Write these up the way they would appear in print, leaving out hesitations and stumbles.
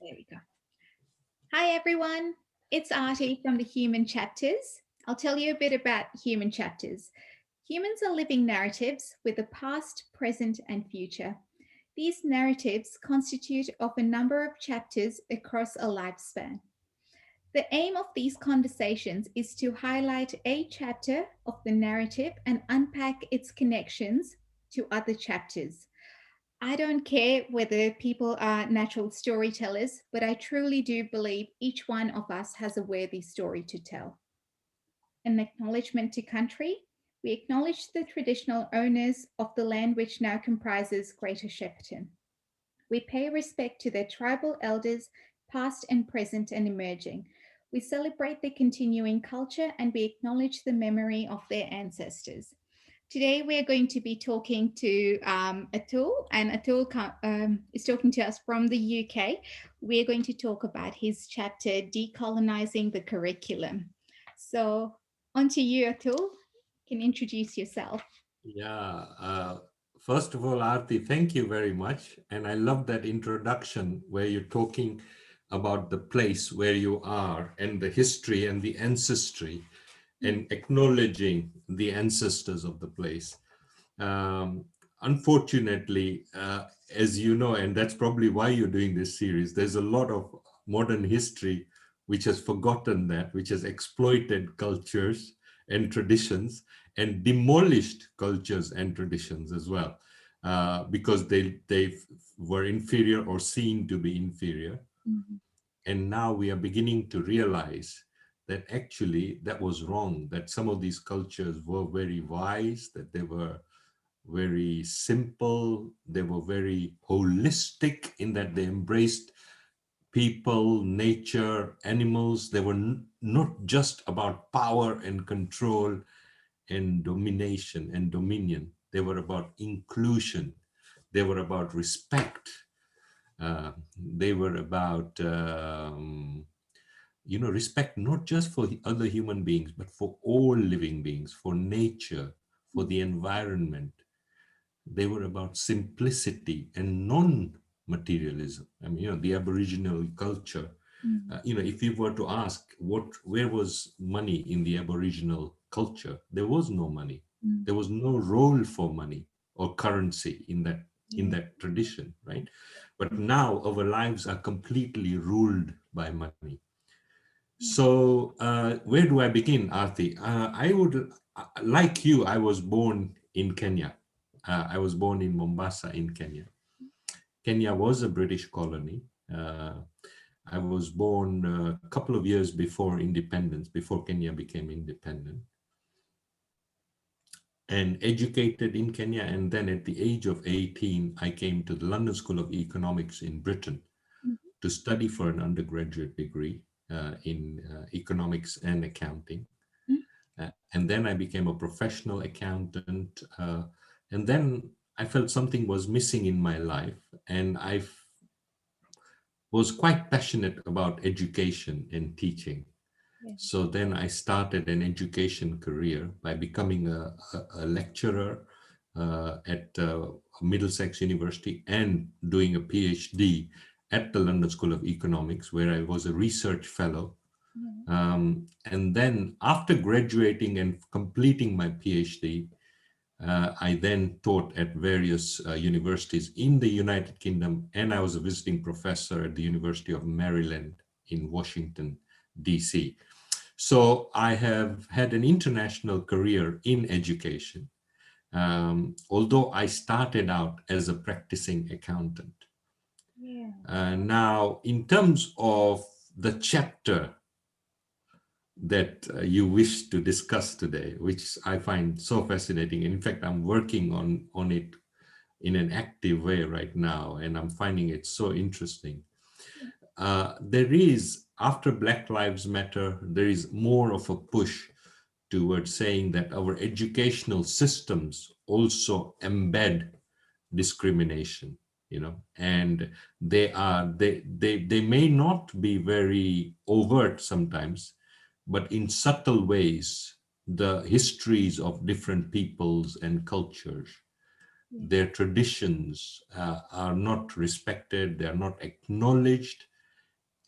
There we go. Hi, everyone. It's Artie from the Human Chapters. I'll tell you a bit about human chapters. Humans are living narratives with a past, present, and future. These narratives constitute of a number of chapters across a lifespan. The aim of these conversations is to highlight a chapter of the narrative and unpack its connections to other chapters. I don't care whether people are natural storytellers, but I truly do believe each one of us has a worthy story to tell. An acknowledgement to country. We acknowledge the traditional owners of the land which now comprises Greater Shepparton. We pay respect to their tribal elders, past and present and emerging. We celebrate their continuing culture and we acknowledge the memory of their ancestors. Today, we're going to be talking to Atul, and Atul is talking to us from the UK. We're going to talk about his chapter, Decolonising the Curriculum. So, on to you, Atul. You can introduce yourself. Yeah, first of all, Aarti, thank you very much. And I love that introduction where you're talking about the place where you are and the history and the ancestry and acknowledging the ancestors of the place. Um, Unfortunately, as you know, and that's probably why you're doing this series, there's a lot of modern history which has forgotten that, which has exploited cultures and traditions and demolished cultures and traditions as well, because they were inferior or seen to be inferior. Mhm. And now we are beginning to realize that actually that was wrong, that some of these cultures were very wise, that they were very simple, they were very holistic in that they embraced people, nature, animals. They were not just about power and control and domination and dominion. They were about inclusion. They were about respect. They were about respect not just for other human beings, but for all living beings, for nature, for the environment. They were about simplicity and non-materialism. I mean, the Aboriginal culture. Mhm. If you were to ask where was money in the Aboriginal culture, there was no money. Mhm. There was no role for money or currency in Yeah. that tradition, right? But now our lives are completely ruled by money. Yeah. So where do I begin, Aarti? I would, like you, I was born in Kenya. I was born in Mombasa in Kenya. Kenya was a British colony. I was born a couple of years before independence, before Kenya became independent, and educated in Kenya. And then at the age of 18, I came to the London School of Economics in Britain Mhm. to study for an undergraduate degree in economics and accounting. And then I became a professional accountant. And then I felt something was missing in my life. And was quite passionate about education and teaching. Yeah. So then I started an education career by becoming a lecturer at Middlesex University and doing a PhD at the London School of Economics, where I was a research fellow. Yeah. And then after graduating and completing my PhD, I then taught at various universities in the United Kingdom, and I was a visiting professor at the University of Maryland in Washington, DC. So I have had an international career in education, although I started out as a practicing accountant. Yeah. Now, in terms of the chapter that you wish to discuss today, which I find so fascinating. In fact, I'm working on it in an active way right now, and I'm finding it so interesting. There is, after Black Lives Matter, there is more of a push towards saying that our educational systems also embed discrimination, and they may not be very overt sometimes, but in subtle ways, the histories of different peoples and cultures, Yeah. their traditions are not respected, they are not acknowledged,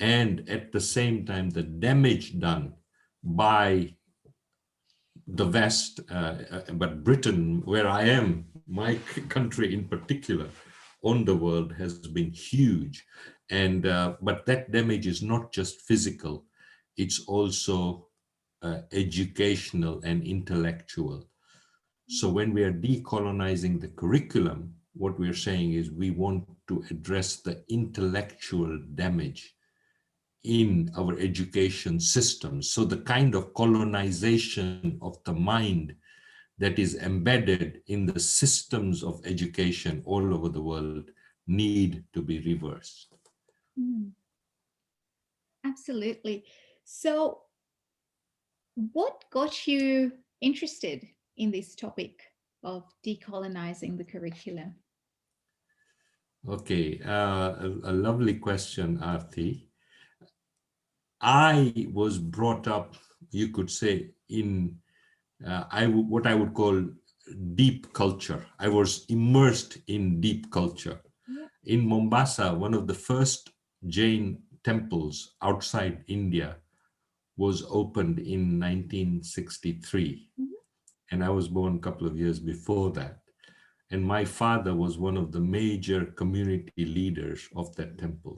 and at the same time, the damage done by the West, but Britain, where I am, my country in particular, on the world has been huge. And but that damage is not just physical, it's also educational and intellectual. So when we are decolonizing the curriculum, what we're saying is we want to address the intellectual damage in our education systems. So the kind of colonization of the mind that is embedded in the systems of education all over the world need to be reversed. Mm, absolutely. So, what got you interested in this topic of decolonizing the curriculum? Okay, a lovely question, Arti. I was brought up, you could say, in what I would call deep culture. I was immersed in deep culture. Yeah. In Mombasa, one of the first Jain temples outside India was opened in 1963. Mhm. And I was born a couple of years before that. And my father was one of the major community leaders of that temple.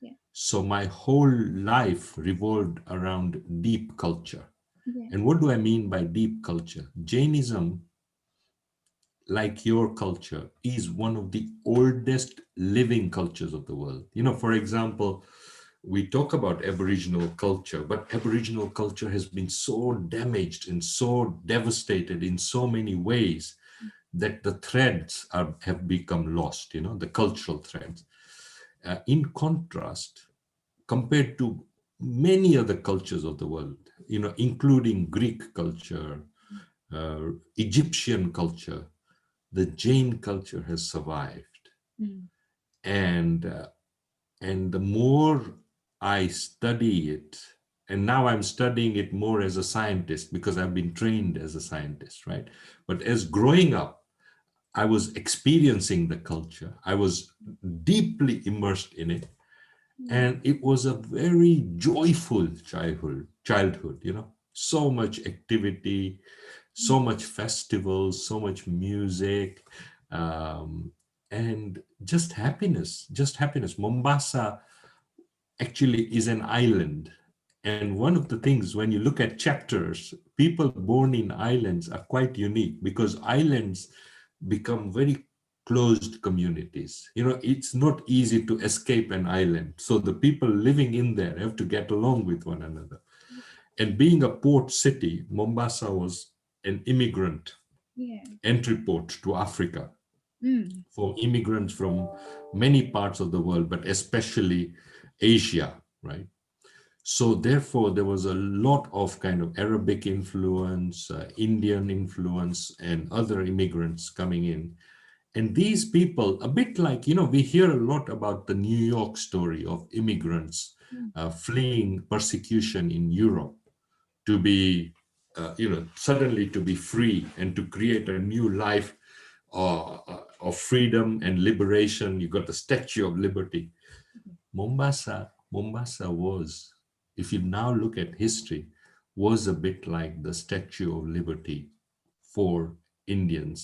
Yeah. So my whole life revolved around deep culture. Yeah. And what do I mean by deep culture? Jainism, like your culture, is one of the oldest living cultures of the world. You know, for example, we talk about Aboriginal culture, but Aboriginal culture has been so damaged and so devastated in so many ways that the threads have become lost, you know, the cultural threads. In contrast, compared to many other cultures of the world, you know, including Greek culture, Egyptian culture, the Jain culture has survived. Mm. And and the more I study it, and now I'm studying it more as a scientist because I've been trained as a scientist, right? But as growing up, I was experiencing the culture. I was deeply immersed in it, Mm. and it was a very joyful childhood, you know, so much activity, so much festivals, so much music, um, and just happiness. Mombasa actually is an island. And one of the things, when you look at chapters, people born in islands are quite unique because islands become very closed communities. You know, it's not easy to escape an island. So the people living in there have to get along with one another. And being a port city, Mombasa was an immigrant Yeah. entry port to Africa Mm. for immigrants from many parts of the world, but especially Asia, right? So therefore, there was a lot of kind of Arabic influence, Indian influence, and other immigrants coming in. And these people, a bit like, you know, we hear a lot about the New York story of immigrants Mm. fleeing persecution in Europe to be, you know, suddenly to be free and to create a new life of freedom and liberation. You got the Statue of Liberty. Mombasa was, if you now look at history, was a bit like the Statue of Liberty for Indians,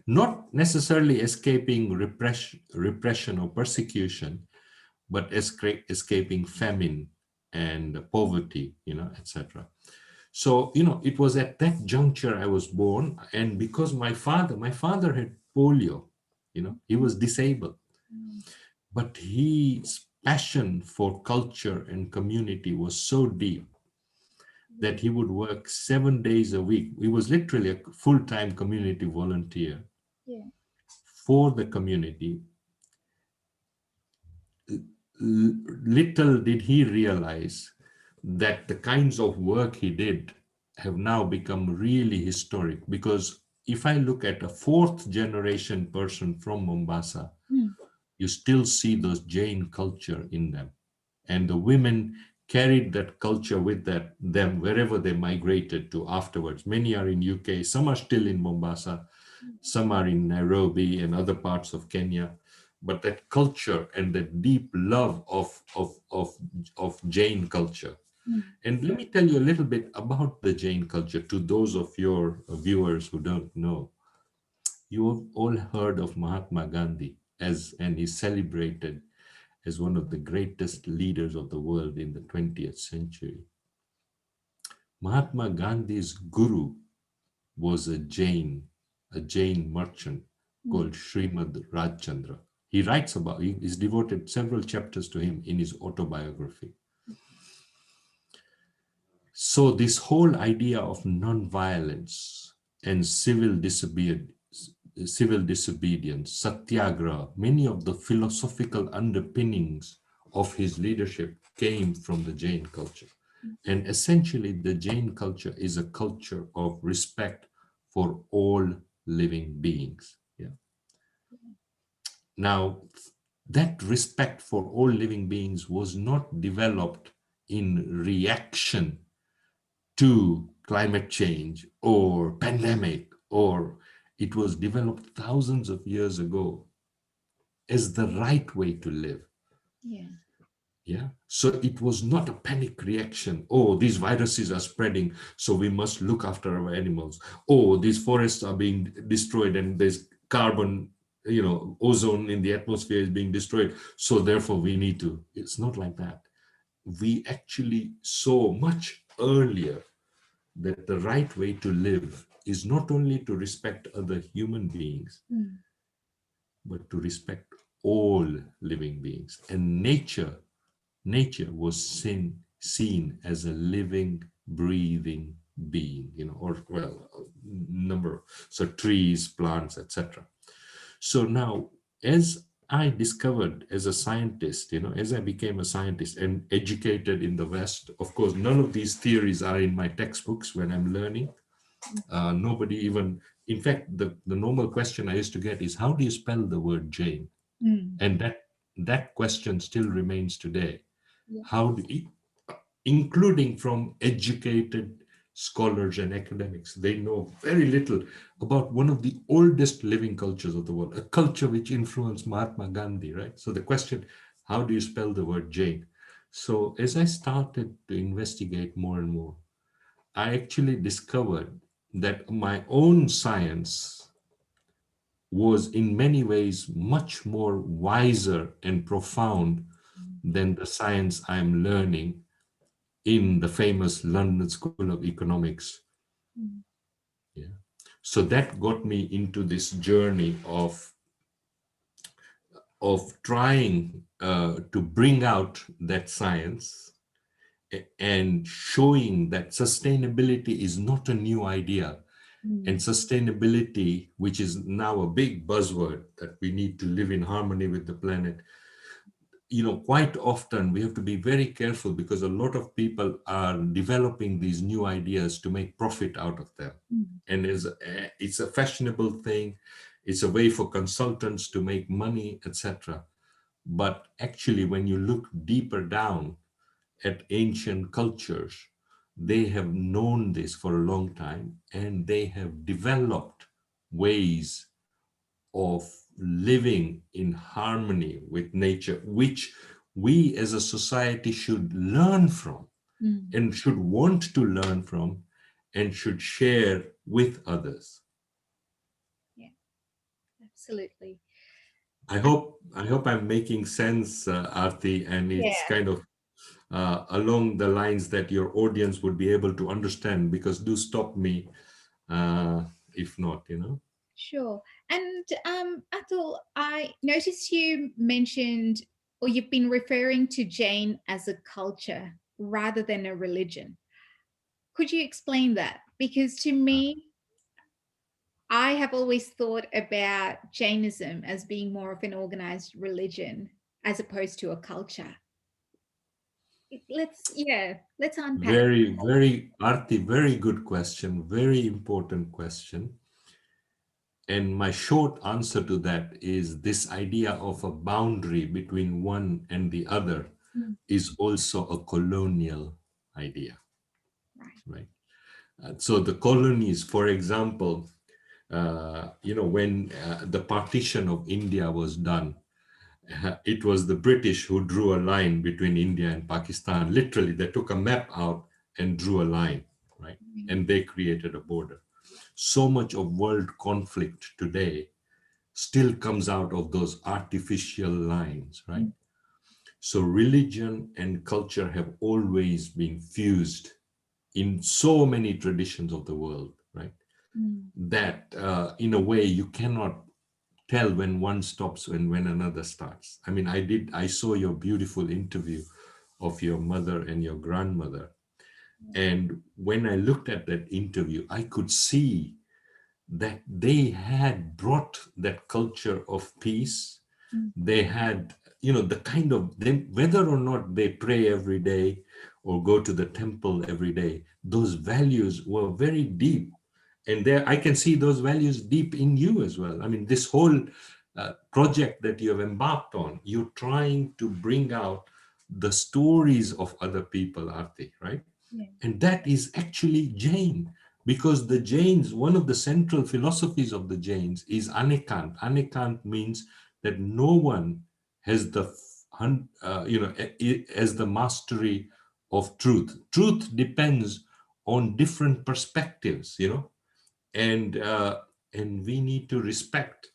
not necessarily escaping repression or persecution, but escaping famine and poverty, you know, etc. So, you know, it was at that juncture I was born, and because my father had polio, you know, he was disabled, Mm. but his passion for culture and community was so deep Yeah. that he would work 7 days a week. He was literally a full-time community volunteer Yeah. for the community. Little did he realize that the kinds of work he did have now become really historic, because if I look at a fourth generation person from Mombasa, Mm. you still see those Jain culture in them. And the women carried that culture with them wherever they migrated to afterwards. Many are in UK, some are still in Mombasa, some are in Nairobi and other parts of Kenya. but that culture and that deep love of Jain culture. Mm. And let me tell you a little bit about the Jain culture to those of your viewers who don't know. You have all heard of Mahatma Gandhi as and is celebrated as one of the greatest leaders of the world in the 20th century. Mahatma Gandhi's guru was a Jain merchant Mm. called Srimad Rajchandra. He's devoted several chapters to him in his autobiography. So this whole idea of non-violence and civil disobedience, satyagraha, many of the philosophical underpinnings of his leadership came from the Jain culture. And essentially, the Jain culture is a culture of respect for all living beings. Yeah. Now, that respect for all living beings was not developed in reaction to climate change or pandemic, or it was developed thousands of years ago as the right way to live. Yeah. Yeah. So it was not a panic reaction. Oh, these viruses are spreading, so we must look after our animals. Oh, these forests are being destroyed and there's carbon, ozone in the atmosphere is being destroyed. So therefore we need to. It's not like that. We actually saw much earlier that the right way to live is not only to respect other human beings, Mm. but to respect all living beings. And nature was seen as a living, breathing being, or well, number, so trees, plants, etc. So now, as I discovered as a scientist, as I became a scientist and educated in the West, of course, none of these theories are in my textbooks when I'm learning. Nobody even, in fact, the normal question I used to get is, how do you spell the word Jane? Mm. And that question still remains today. Yeah. How do you, including from educated scholars and academics, they know very little about one of the oldest living cultures of the world, a culture which influenced Mahatma Gandhi, right? So the question, how do you spell the word Jane? So as I started to investigate more and more, I actually discovered that my own science was in many ways much more wiser and profound than the science I'm learning in the famous London School of Economics. Mm. Yeah. So that got me into this journey of trying to bring out that science and showing that sustainability is not a new idea. And Mm. sustainability, which is now a big buzzword, that we need to live in harmony with the planet, quite often we have to be very careful because a lot of people are developing these new ideas to make profit out of them. Mm. And it's a fashionable thing. It's a way for consultants to make money, etc. But actually, when you look deeper down at ancient cultures, they have known this for a long time and they have developed ways of living in harmony with nature, which we as a society should learn from Mm. and should want to learn from and should share with others. Yeah, absolutely. I hope I'm making sense, Arti, and it's Yeah, kind of along the lines that your audience would be able to understand. Because do stop me uh, if not. sure. And Atul, I noticed you mentioned, or you've been referring to Jain as a culture rather than a religion. Could you explain that? Because to me, I have always thought about Jainism as being more of an organized religion as opposed to a culture. Let's unpack. Very, very, Arti, very good question, very important question. And my short answer to that is this idea of a boundary between one and the other Mm. is also a colonial idea, Right. right? So the colonies, for example, when the partition of India was done, It was the British who drew a line between India and Pakistan. Literally, they took a map out and drew a line, right? Mm, And they created a border. So much of world conflict today still comes out of those artificial lines, right? mm, So religion and culture have always been fused in so many traditions of the world, right? mm, That in a way you cannot tell when one stops and when another starts. I mean, I saw your beautiful interview of your mother and your grandmother. And when I looked at that interview, I could see that they had brought that culture of peace. mm, They had, the kind of them, whether or not they pray every day or go to the temple every day, those values were very deep. And there I can see those values deep in you as well. I mean, this whole project that you have embarked on, you're trying to bring out the stories of other people, Aarti, right? yeah, And that is actually Jain, because the Jains, one of the central philosophies of the Jains is anekant. Anekant means that no one has the, as the mastery of truth. Truth depends on different perspectives, and and we need to respect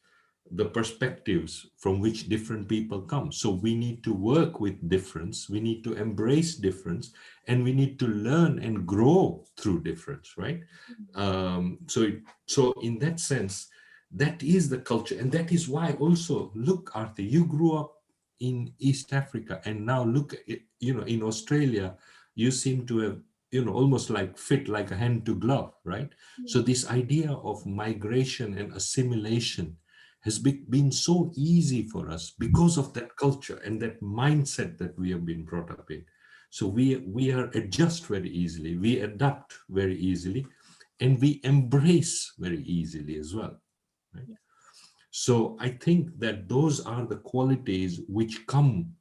the perspectives from which different people come. So we need to work with difference, we need to embrace difference, and we need to learn and grow through difference, right? So in that sense, that is the culture. And that is why also, look, Arthur, you grew up in East Africa, and now look in Australia, you seem to have, almost like fit like a hand to glove, right? So yeah, this idea of migration and assimilation has been so easy for us because of that culture and that mindset that we have been brought up in. So we are adjust very easily, we adapt very easily, and we embrace very easily as well, right? yeah, So I think that those are the qualities which come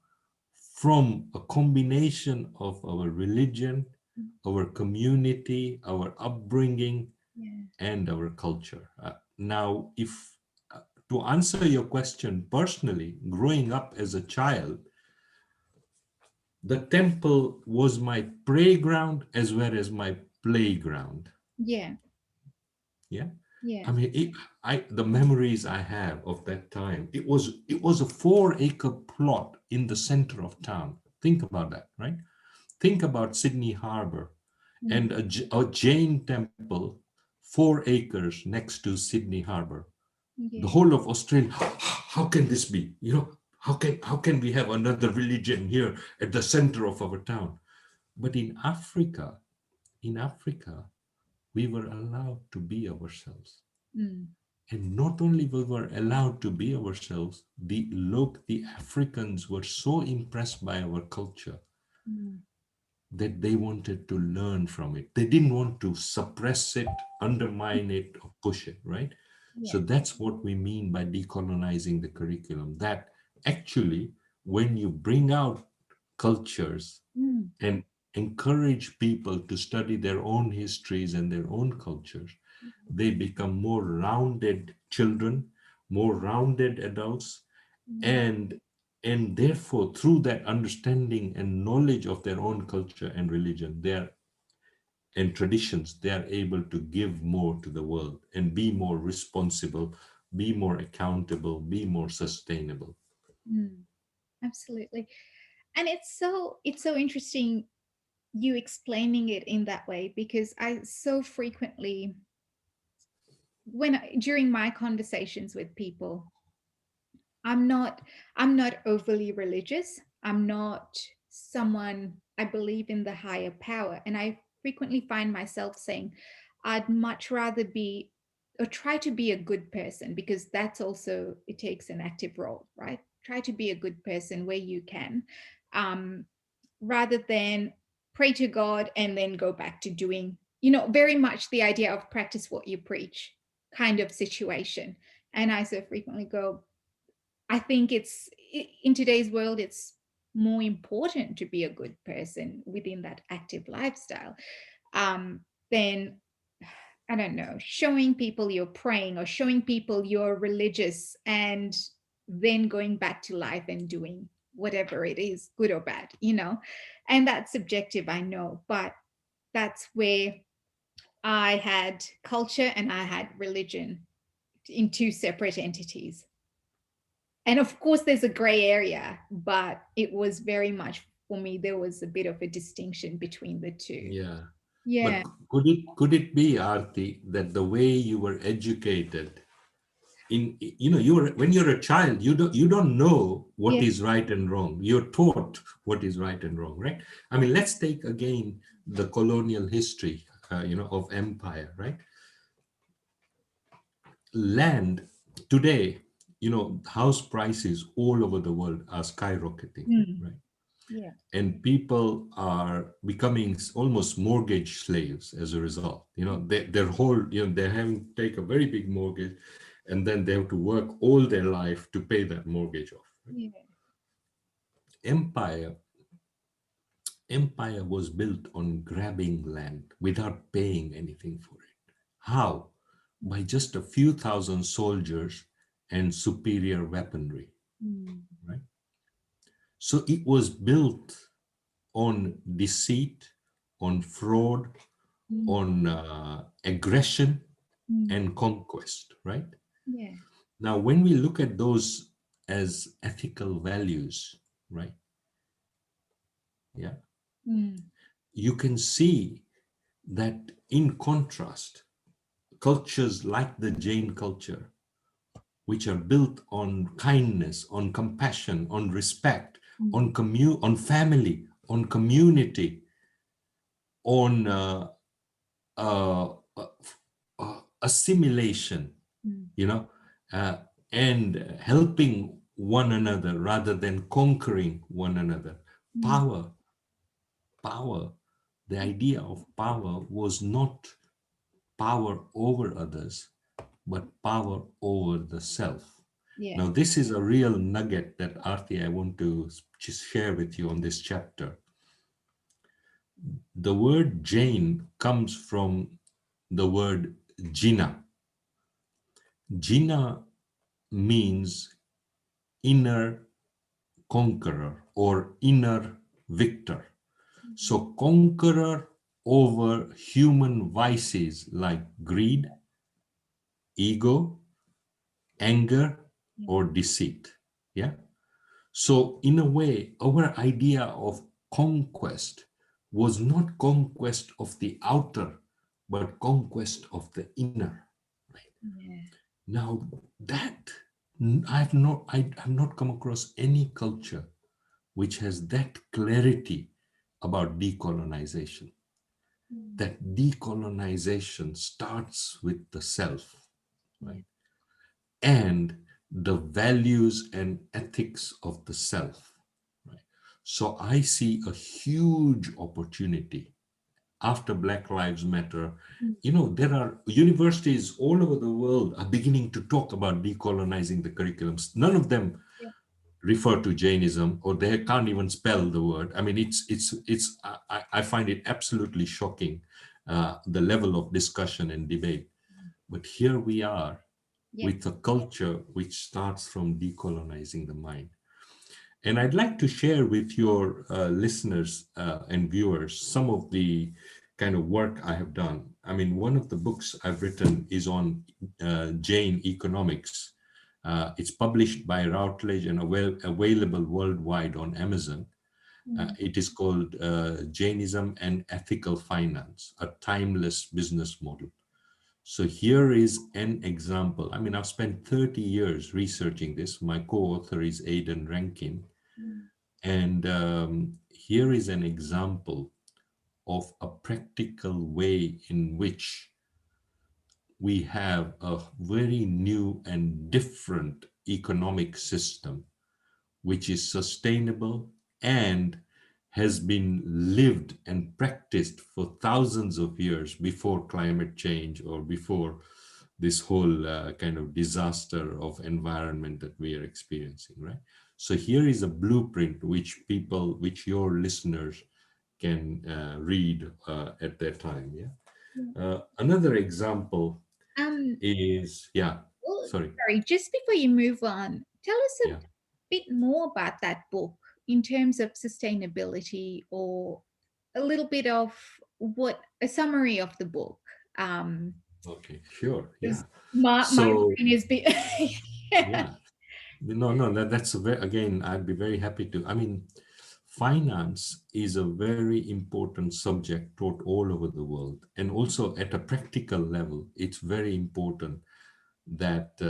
from a combination of our religion, mm, our community, our upbringing, yeah, and our culture. Now, if to answer your question personally, growing up as a child, the temple was my playground as well as my playground. yeah, Yeah. yeah, I mean, the memories I have of that time, it was a 4-acre plot in the center of town. Think about that, right? Think about Sydney Harbor mm, and a Jain temple, 4 acres next to Sydney Harbor. The yeah, whole of Australia, how can this be? How can we have another religion here at the center of our town? But in Africa, we were allowed to be ourselves. mm, And not only we were allowed to be ourselves, the Africans were so impressed by our culture mm, that they wanted to learn from it. They didn't want to suppress it, undermine it, or push it, right? So yeah, that's what we mean by decolonizing the curriculum. That actually, when you bring out cultures mm, and encourage people to study their own histories and their own cultures, they become more rounded children, more rounded adults, mm, and therefore through that understanding and knowledge of their own culture and religion, and traditions, they are able to give more to the world and be more responsible, be more accountable, be more sustainable. mm, absolutely. And it's so interesting you explaining it in that way, because I so frequently, during my conversations with people, I'm not I'm not overly religious. I'm not someone, I believe in the higher power, and I frequently find myself saying I'd much rather be or try to be a good person, because that's also, it takes an active role, right? Try to be a good person where you can, um, rather than pray to God and then go back to doing, very much the idea of practice what you preach kind of situation. And I so frequently go, I think in today's world, it's more important to be a good person within that active lifestyle, than, I don't know, showing people you're praying or showing people you're religious and then going back to life and doing whatever it is, good or bad, you know. And that's subjective, I know, but that's where I had culture and I had religion in two separate entities. And of course, there's a gray area, but it was very much for me, there was a bit of a distinction between the two. Yeah. Yeah. But could it be, Arti, that the way you were educated when you're a child, you don't know what Yeah. is right and wrong. You're taught what is right and wrong, right? I mean, let's take again the colonial history, of empire, right? Land today, house prices all over the world are skyrocketing, Mm. right? Yeah. And people are becoming almost mortgage slaves as a result. Their whole, they're having to take a very big mortgage, and then they have to work all their life to pay that mortgage off, right? Yeah. Empire empire was built on grabbing land without paying anything for it. How? By just a few thousand soldiers and superior weaponry, Mm. right? So it was built on deceit, on fraud, Mm. on aggression Mm. and conquest, right? Yeah. Now, when we look at those as ethical values, right? Yeah, Mm. you can see that in contrast, cultures like the Jain culture, which are built on kindness, on compassion, on respect, Mm. on family, on community, on uh, uh, assimilation, Mm. you know, uh, and helping one another rather than conquering one another. Mm. Power, power, the idea of power was not power over others, but power over the self. Yeah. Now, this is a real nugget that, Arti, I want to just share with you on this chapter. The word Jain comes from the word Jina. Jina means inner conqueror or inner victor. So, conqueror over human vices like greed, ego, anger, Yeah. or deceit. Yeah. So, in a way, our idea of conquest was not conquest of the outer, but conquest of the inner. Right? Yeah. Now, that I have not come across any culture which has that clarity about decolonization. Mm. That decolonization starts with the self, Yeah. right? And the values and ethics of the self, right? So I see a huge opportunity after Black Lives Matter. Mm. There are universities all over the world are beginning to talk about decolonizing the curriculums. None of them Yeah. refer to Jainism, or they can't even spell the word. I mean, it's I find it absolutely shocking, the level of discussion and debate. But here we are Yeah. with a culture which starts from decolonizing the mind. And I'd like to share with your listeners and viewers some of the kind of work I have done. I mean, one of the books I've written is on Jain economics. It's published by Routledge and available worldwide on Amazon. Mm. It is called Jainism and Ethical Finance, a timeless business model. So here is an example. I mean, I've spent 30 years researching this. My co-author is Aidan Rankin. Mm. And here is an example of a practical way in which we have a very new and different economic system, which is sustainable and has been lived and practiced for thousands of years before climate change or before this whole kind of disaster of environment that we are experiencing, right? So here is a blueprint which your listeners can read at their time. Yeah. Yeah. Another example Um, is, yeah, well, sorry. sorry, just before you move on, Tell us a Yeah. bit more about that book in terms of sustainability, or a little bit of what a summary of the book. Um, Okay, sure. Yeah. 'Cause my So brain is bit. Yeah. yeah, no, no, that's a very, again, I'd be very happy to. I mean, finance is a very important subject taught all over the world. And also at a practical level, it's very important that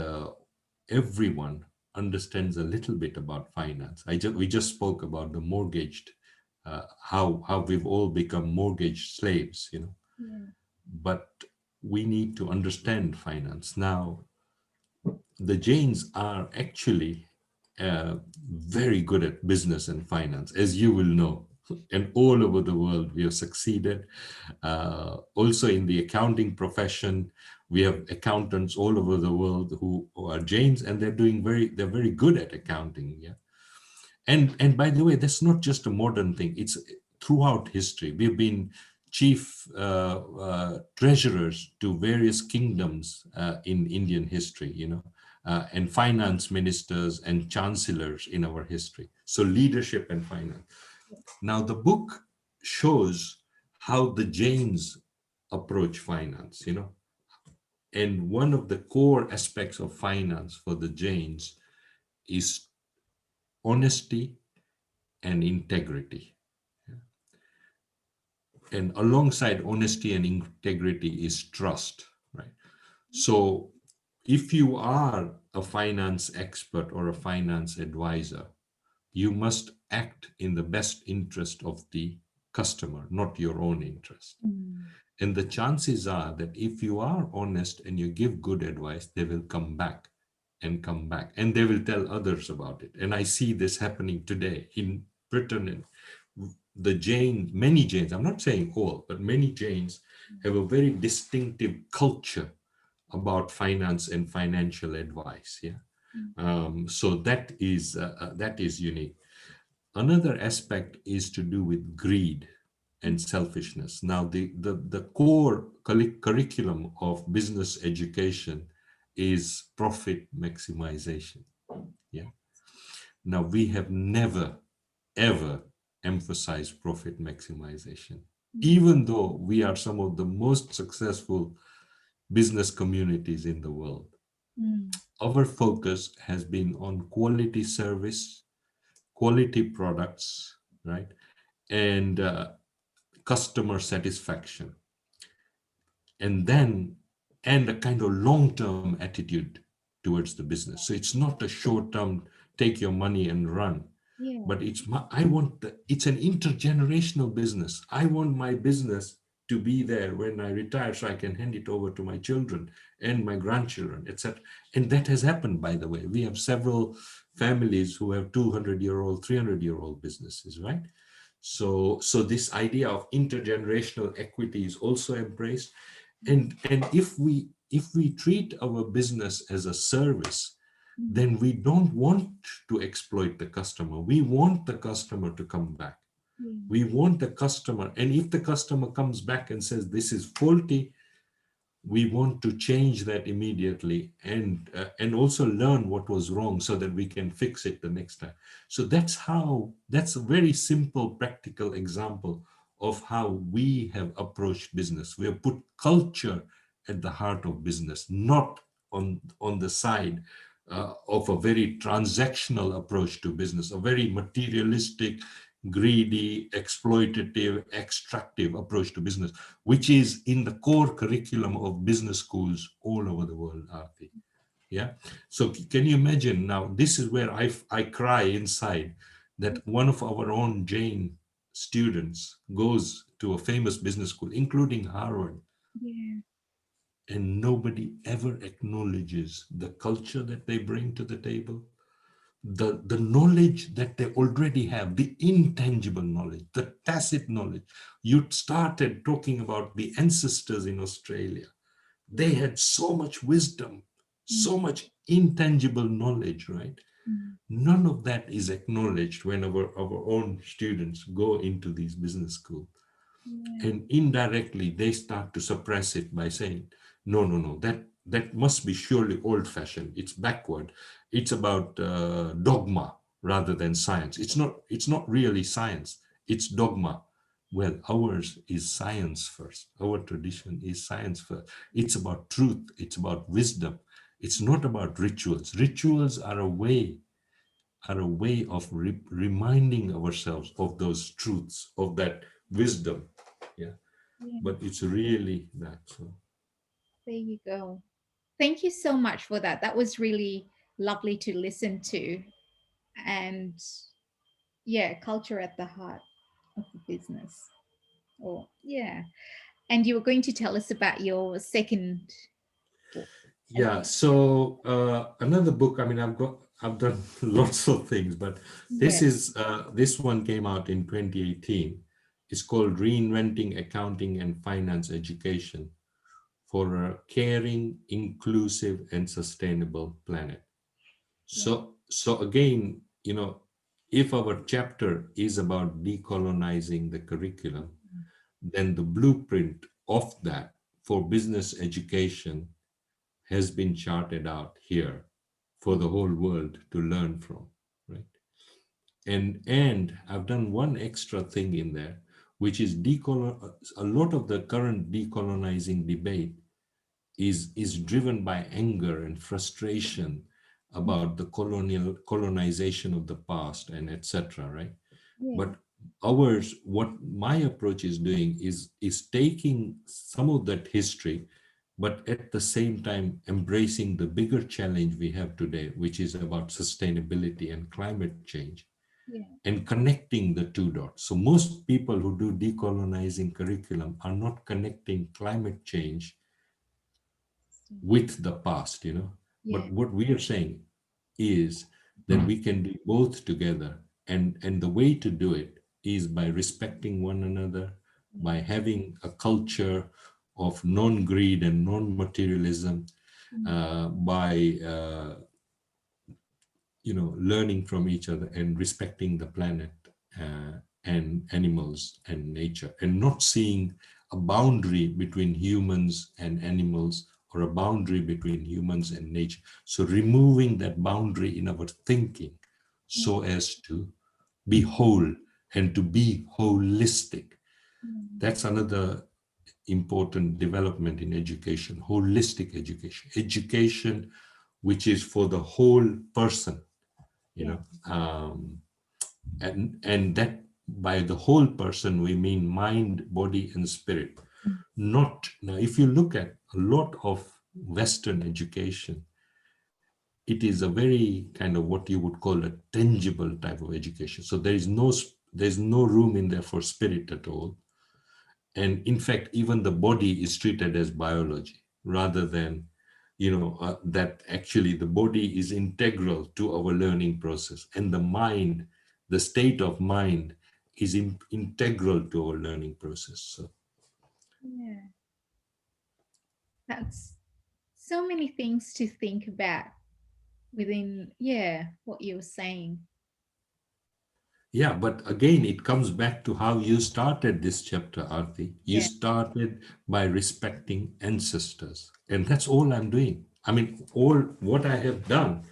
everyone understands a little bit about finance. We just spoke about the mortgaged, how we've all become mortgage slaves, you know. Yeah. But we need to understand finance. Now, the Jains are actually very good at business and finance, as you will know. And all over the world, we have succeeded. Also, in the accounting profession, we have accountants all over the world who are Jains, and they're very good at accounting. Yeah. And by the way, that's not just a modern thing. It's throughout history. We've been chief treasurers to various kingdoms in Indian history, you know, and finance ministers and chancellors in our history. So leadership and finance. Now the book shows how the Jains approach finance, you know, and one of the core aspects of finance for the Jains is honesty and integrity. And alongside honesty and integrity is trust, right? So if you are a finance expert or a finance advisor, you must act in the best interest of the customer, not your own interest. Mm. And the chances are that if you are honest and you give good advice, they will come back and come back and they will tell others about it. And I see this happening today in Britain. And the Jain, many Jains, I'm not saying all, but many Jains have a very distinctive culture about finance and financial advice. Yeah. Mm. So that is unique. Another aspect is to do with greed and selfishness. Now, the core curriculum of business education is profit maximization. Yeah. Now, we have never, ever emphasized profit maximization, Mm. even though we are some of the most successful business communities in the world. Mm. Our focus has been on quality service, quality products, right? And customer satisfaction, and then and a kind of long-term attitude towards the business. So it's not a short-term take your money and run, Yeah. but I want it's an intergenerational business. I want my business to be there when I retire so I can hand it over to my children and my grandchildren, etc. And that has happened, by the way. We have several families who have 200-year-old, 300-year-old businesses, right? So this idea of intergenerational equity is also embraced. And if we treat our business as a service, Mm. then we don't want to exploit the customer. We want the customer to come back. Yeah. We want the customer, and if the customer comes back and says this is faulty, we want to change that immediately, and also learn what was wrong so that we can fix it the next time. So that's a very simple practical example of how we have approached business. We have put culture at the heart of business, not on the side of a very transactional approach to business, a very materialistic, greedy, exploitative, extractive approach to business, which is in the core curriculum of business schools all over the world, Aarti. Yeah. So can you imagine now? This is where I cry inside that one of our own Jain students goes to a famous business school, including Harvard, Yeah. and nobody ever acknowledges the culture that they bring to the table, the knowledge that they already have, the intangible knowledge, the tacit knowledge. You started talking about the ancestors in Australia. They had so much wisdom, Mm. so much intangible knowledge, right? Mm. None of that is acknowledged when our own students go into these business schools. Yeah. And indirectly, they start to suppress it by saying, no, no, no, that must be surely old fashioned. It's backward. It's about dogma rather than science. It's not really science, it's dogma. Well, ours is science first. Our tradition is science first. It's about truth, it's about wisdom. It's not about rituals. Rituals are a way of reminding ourselves of those truths, of that wisdom. Yeah, Yeah. but it's really that. So There you go. Thank you so much for that. That was really lovely to listen to. And yeah, culture at the heart of the business. Or, yeah. And you were going to tell us about your second book. yeah, so another book. I mean, I've done lots of things, but Yeah. this one came out in 2018. It's called Reinventing Accounting and Finance Education for a Caring, Inclusive, and Sustainable Planet. Yeah. So again, if our chapter is about decolonizing the curriculum, then the blueprint of that for business education has been charted out here for the whole world to learn from, right? And I've done one extra thing in there, which is a lot of the current decolonizing debate is driven by anger and frustration about the colonization of the past and etc., right? Yeah. But ours, what my approach is doing is taking some of that history, but at the same time embracing the bigger challenge we have today, which is about sustainability and climate change, Yeah. and connecting the two dots. So most people who do decolonizing curriculum are not connecting climate change with the past, Yeah. but what we are saying is that we can do both together, and the way to do it is by respecting one another, by having a culture of non-greed and non-materialism, by learning from each other and respecting the planet, and animals and nature, and not seeing a boundary between humans and animals, or a boundary between humans and nature. So removing that boundary in our thinking Yeah. so as to be whole and to be holistic. That's another important development in education: holistic education which is for the whole person, you Yeah. know um, and that, by the whole person, we mean mind, body, and spirit. Not now, if you look at a lot of Western education, it is a very kind of what you would call a tangible type of education. So there's no room in there for spirit at all. And in fact, even the body is treated as biology, rather than that actually the body is integral to our learning process, and the mind, the state of mind, is integral to our learning process. So Yeah. That's so many things to think about within, yeah, what you were saying. yeah, but again, it comes back to how you started this chapter, Arti. You Yeah. started by respecting ancestors, and that's all I'm doing. I mean, all what I have done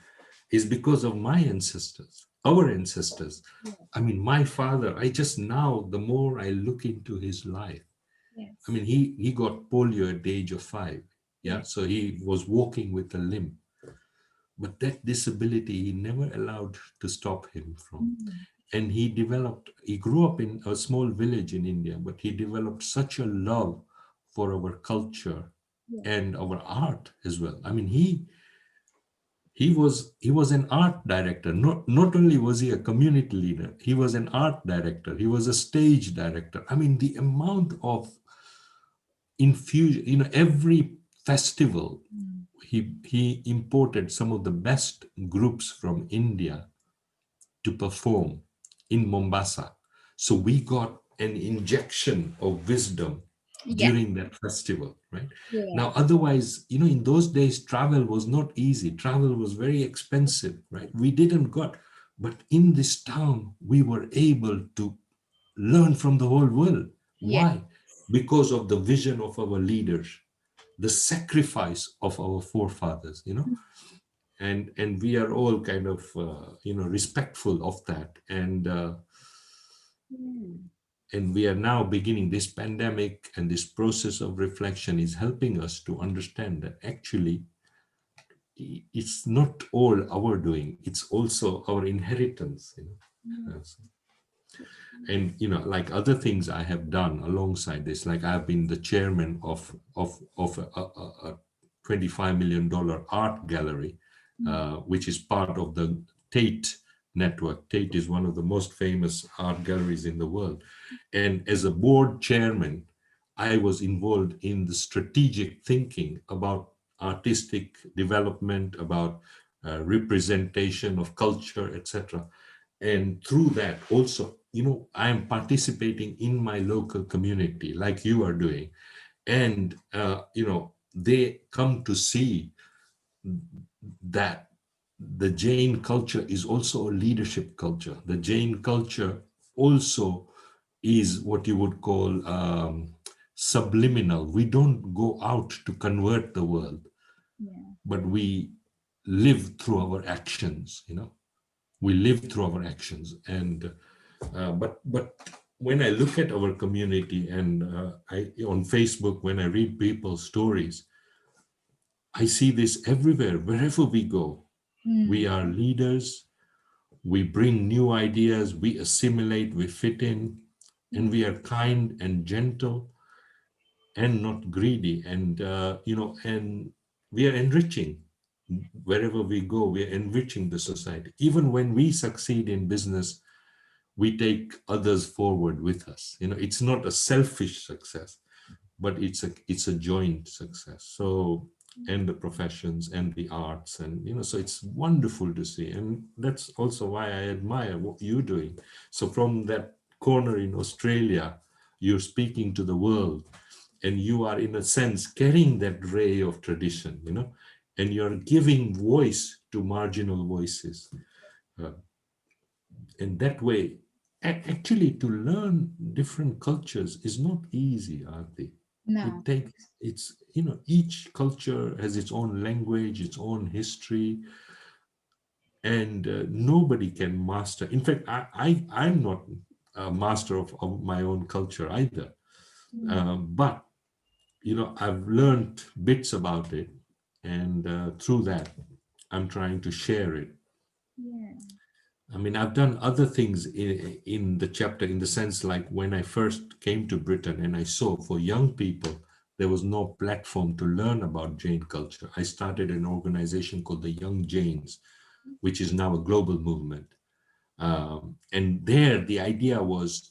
is because of my ancestors, our ancestors. Yeah. I mean, my father, I just now, the more I look into his life, I Yes. mean, he got polio at the age of 5. Yeah. Yeah. So he was walking with a limp. But that disability, he never allowed to stop him from. Mm. And he grew up in a small village in India, but he developed such a love for our culture Yeah. and our art as well. I mean, he was an art director. Not only was he a community leader, he was an art director, he was a stage director. I mean, the amount of infusion, every festival, Mm. he imported some of the best groups from India to perform in Mombasa. So we got an injection of wisdom Yeah. during that festival, right? Yeah. Now, otherwise, in those days, travel was not easy. Travel was very expensive, right? We didn't got, but in this town, we were able to learn from the whole world. Yeah. Why? Because of the vision of our leaders, the sacrifice of our forefathers. and we are all kind of respectful of that, Mm. and we are now beginning this pandemic, and this process of reflection is helping us to understand that actually it's not all our doing, it's also our inheritance, Yeah. and like other things I have done alongside this, like I've been the chairman of a $25 million art gallery, Mm. which is part of the Tate network. Tate is one of the most famous art galleries in the world, and as a board chairman I was involved in the strategic thinking about artistic development, about representation of culture, etc. And through that also, I am participating in my local community like you are doing, and they come to see that the Jain culture is also a leadership culture. The Jain culture also is what you would call subliminal. We don't go out to convert the world, Yeah. but we live through our actions. We live through our actions, and but when I look at our community, and I on Facebook, when I read people's stories, I see this everywhere. Wherever we go, we Mm. are leaders, we bring new ideas, we assimilate, we fit in, and we are kind and gentle and not greedy, and and we are enriching. Wherever we go, we are enriching the society. Even when we succeed in business, we take others forward with us. It's not a selfish success, but it's a joint success. So, and the professions and the arts, and so it's wonderful to see, and that's also why I admire what you're doing. So from that corner in Australia, you're speaking to the world, and you are in a sense carrying that ray of tradition, and you're giving voice to marginal voices. Uh, and that way, actually, to learn different cultures is not easy, Aarti. No. It takes, it's, each culture has its own language, its own history, and nobody can master. In fact, I'm not a master of my own culture either. Mm. But, I've learned bits about it, and through that, I'm trying to share it. Yeah. I mean, I've done other things in the chapter, in the sense like when I first came to Britain and I saw for young people, there was no platform to learn about Jain culture. I started an organization called the Young Jains, which is now a global movement. And there, the idea was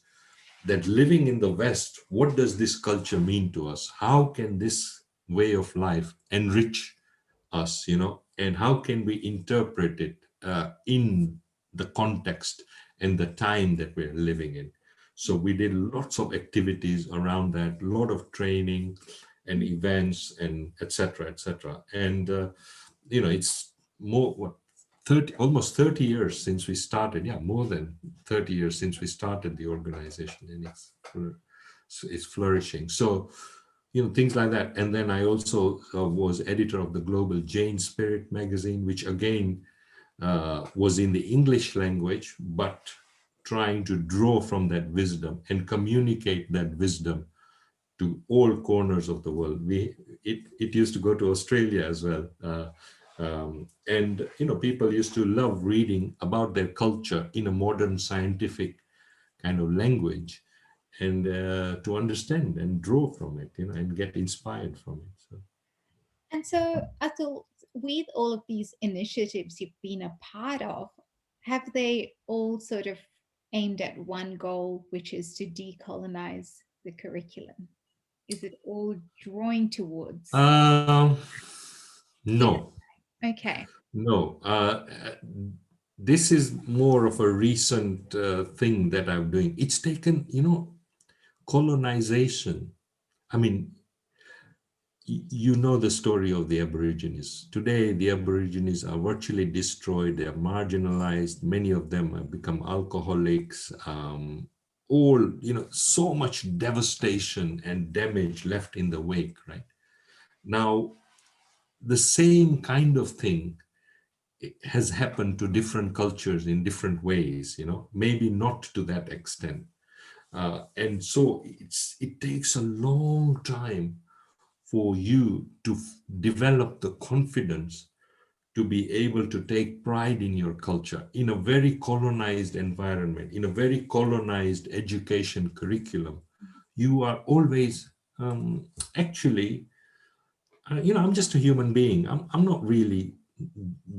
that living in the West, what does this culture mean to us? How can this way of life enrich us, and how can we interpret it in the context and the time that we're living in? So we did lots of activities around that, a lot of training and events and etc., etc. And it's more what 30, almost 30 years since we started. Yeah, more than 30 years since we started the organization, and it's flourishing. So things like that. And then I also was editor of the Global Jain Spirit magazine, which again was in the English language, but trying to draw from that wisdom and communicate that wisdom to all corners of the world. It used to go to Australia as well, and people used to love reading about their culture in a modern scientific kind of language, and to understand and draw from it, and get inspired from it. So. And so, Atul, with all of these initiatives you've been a part of, have they all sort of aimed at one goal, which is to decolonize the curriculum? Is it all drawing towards Um, in no, okay. no. This is more of a recent thing that I'm doing. It's taken, colonization. I mean, you know the story of the Aborigines. Today, the Aborigines are virtually destroyed. They are marginalized. Many of them have become alcoholics. All, so much devastation and damage left in the wake, right? Now, the same kind of thing it has happened to different cultures in different ways, maybe not to that extent. And so it takes a long time for you to develop the confidence to be able to take pride in your culture in a very colonized environment, in a very colonized education curriculum. You are always actually, I'm just a human being. I'm not really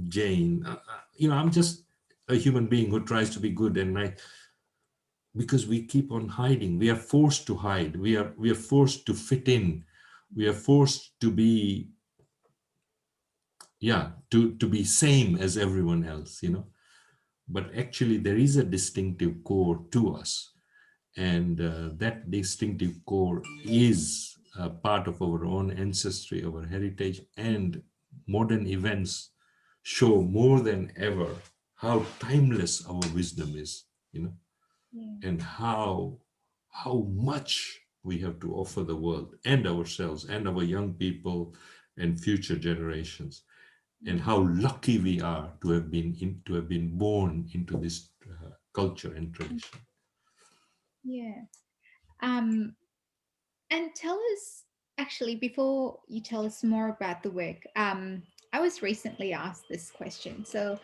Jain. I'm just a human being who tries to be good and nice, because we keep on hiding. We are forced to hide. We are forced to fit in. We are forced to be, yeah, to be same as everyone else, but actually there is a distinctive core to us, and that distinctive core is part of our own ancestry, our heritage, and modern events show more than ever how timeless our wisdom is, Yeah. and how much we have to offer the world and ourselves and our young people and future generations, and how lucky we are to have been born into this culture and tradition. Yeah. Um, and tell us, actually, before you tell us more about the work, I was recently asked this question. So,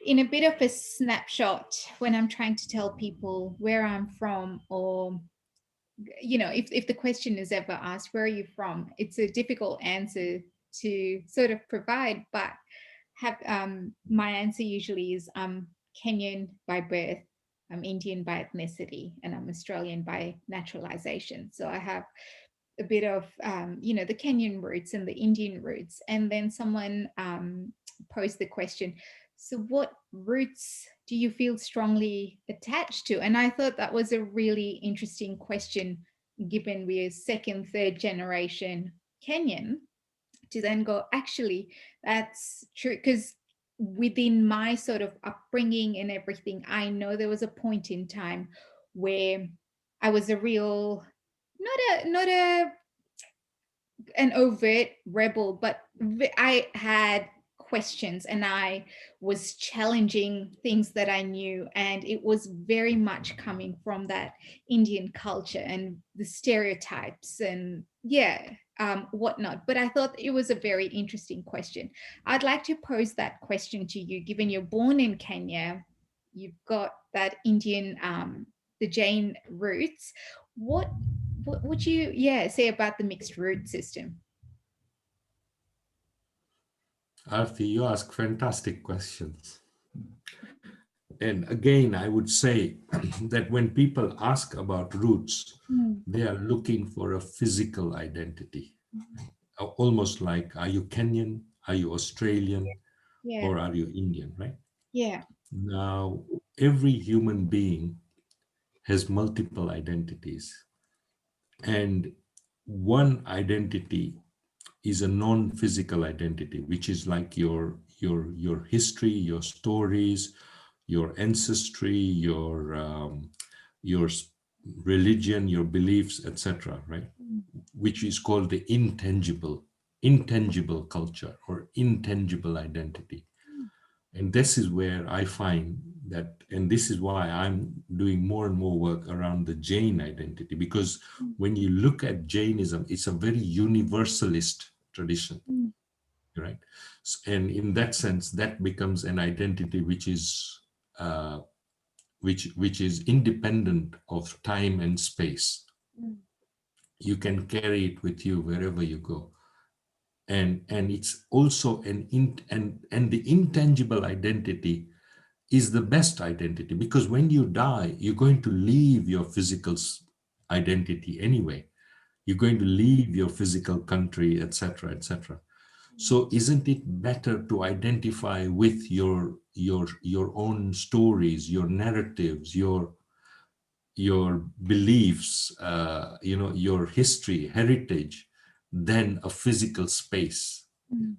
in a bit of a snapshot, when I'm trying to tell people where I'm from, or if the question is ever asked, where are you from, it's a difficult answer to sort of provide, but have my answer usually is I'm Kenyan by birth, I'm Indian by ethnicity, and I'm Australian by naturalization. So I have a bit of the Kenyan roots and the Indian roots. And then someone posed the question, so what roots do you feel strongly attached to? And I thought that was a really interesting question, given we're second, third generation Kenyan, to then go, actually, that's true. Because within my sort of upbringing and everything, I know there was a point in time where I was a real, not a an overt rebel, but I had questions and I was challenging things that I knew. And it was very much coming from that Indian culture and the stereotypes and, yeah, whatnot. But I thought it was a very interesting question. I'd like to pose that question to you, given you're born in Kenya, you've got that Indian, the Jain roots. What what would you, yeah, say about the mixed root system? Arti, you ask fantastic questions. And again, I would say that when people ask about roots, Mm, they are looking for a physical identity. Almost like, are you Kenyan? Are you Australian? yeah, Or are you Indian, right? yeah, Now, every human being has multiple identities. And one identity is a non-physical identity, which is like your history, your stories, your ancestry, your religion, your beliefs, etc. Right? mm, Which is called the intangible culture or intangible identity. And this is where I find that, and this is why I'm doing more and more work around the Jain identity, because mm, when you look at Jainism, it's a very universalist tradition, mm, right? And in that sense, that becomes an identity which is uh, which is independent of time and space. mm, You can carry it with you wherever you go. And it's also and the intangible identity is the best identity, because when you die, you're going to leave your physical identity anyway. You're going to leave your physical country, etc., etc. So isn't it better to identify with your own stories, your narratives, your beliefs, your history, heritage, than a physical space? mm,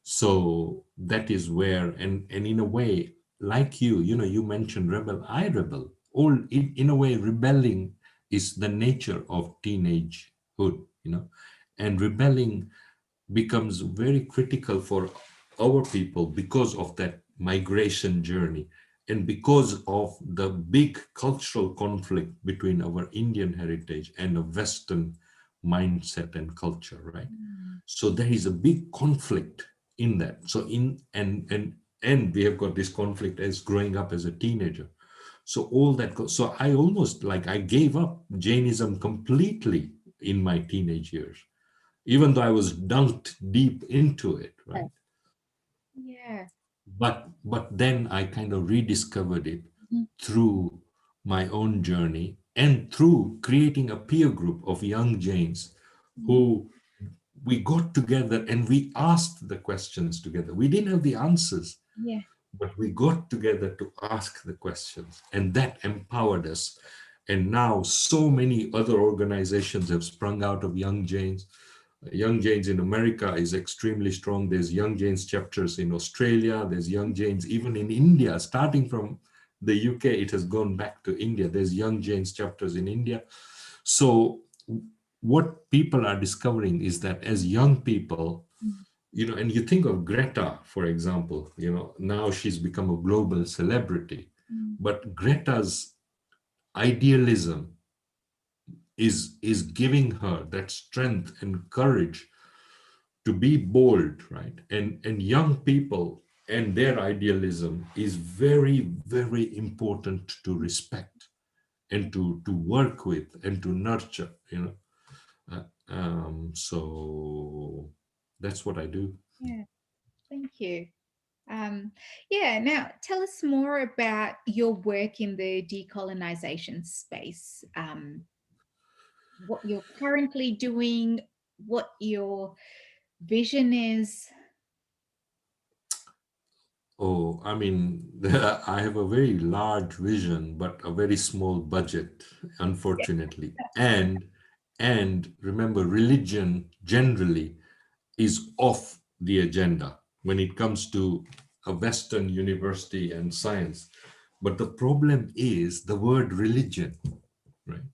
So that is where, and in a way, like you mentioned rebel, I rebel. All in a way, rebelling is the nature of teenagehood, and rebelling becomes very critical for our people, because of that migration journey and because of the big cultural conflict between our Indian heritage and a Western mindset and culture, right? Mm. So there is a big conflict in that. So in and we have got this conflict as growing up as a teenager. So all that so I almost like I gave up Jainism completely in my teenage years, even though I was dunked deep into it, right? Yeah. But then I kind of rediscovered it Mhm. through my own journey and through creating a peer group of young Jains Mm. who we got together and we asked the questions together. We didn't have the answers, Yeah. but we got together to ask the questions, and that empowered us. And now so many other organizations have sprung out of young Jains. Young Jains in America is extremely strong. There's Young Jains chapters in Australia. There's Young Jains even in India. Starting from the UK, it has gone back to India. There's Young Jains chapters in India. So what people are discovering is that as young people, Mm. and you think of Greta, for example, now she's become a global celebrity. Mm. But Greta's idealism is giving her that strength and courage to be bold, right? And young people and their idealism is very, very important to respect and to work with and to nurture. So that's what I do. Yeah. Thank you. Um, yeah. Now, tell us more about your work in the decolonization space. What you're currently doing, what your vision is. Oh, I mean, I have a very large vision, but a very small budget, Yeah. unfortunately. And remember, religion generally is off the agenda when it comes to a Western university and science. But the problem is the word religion, right?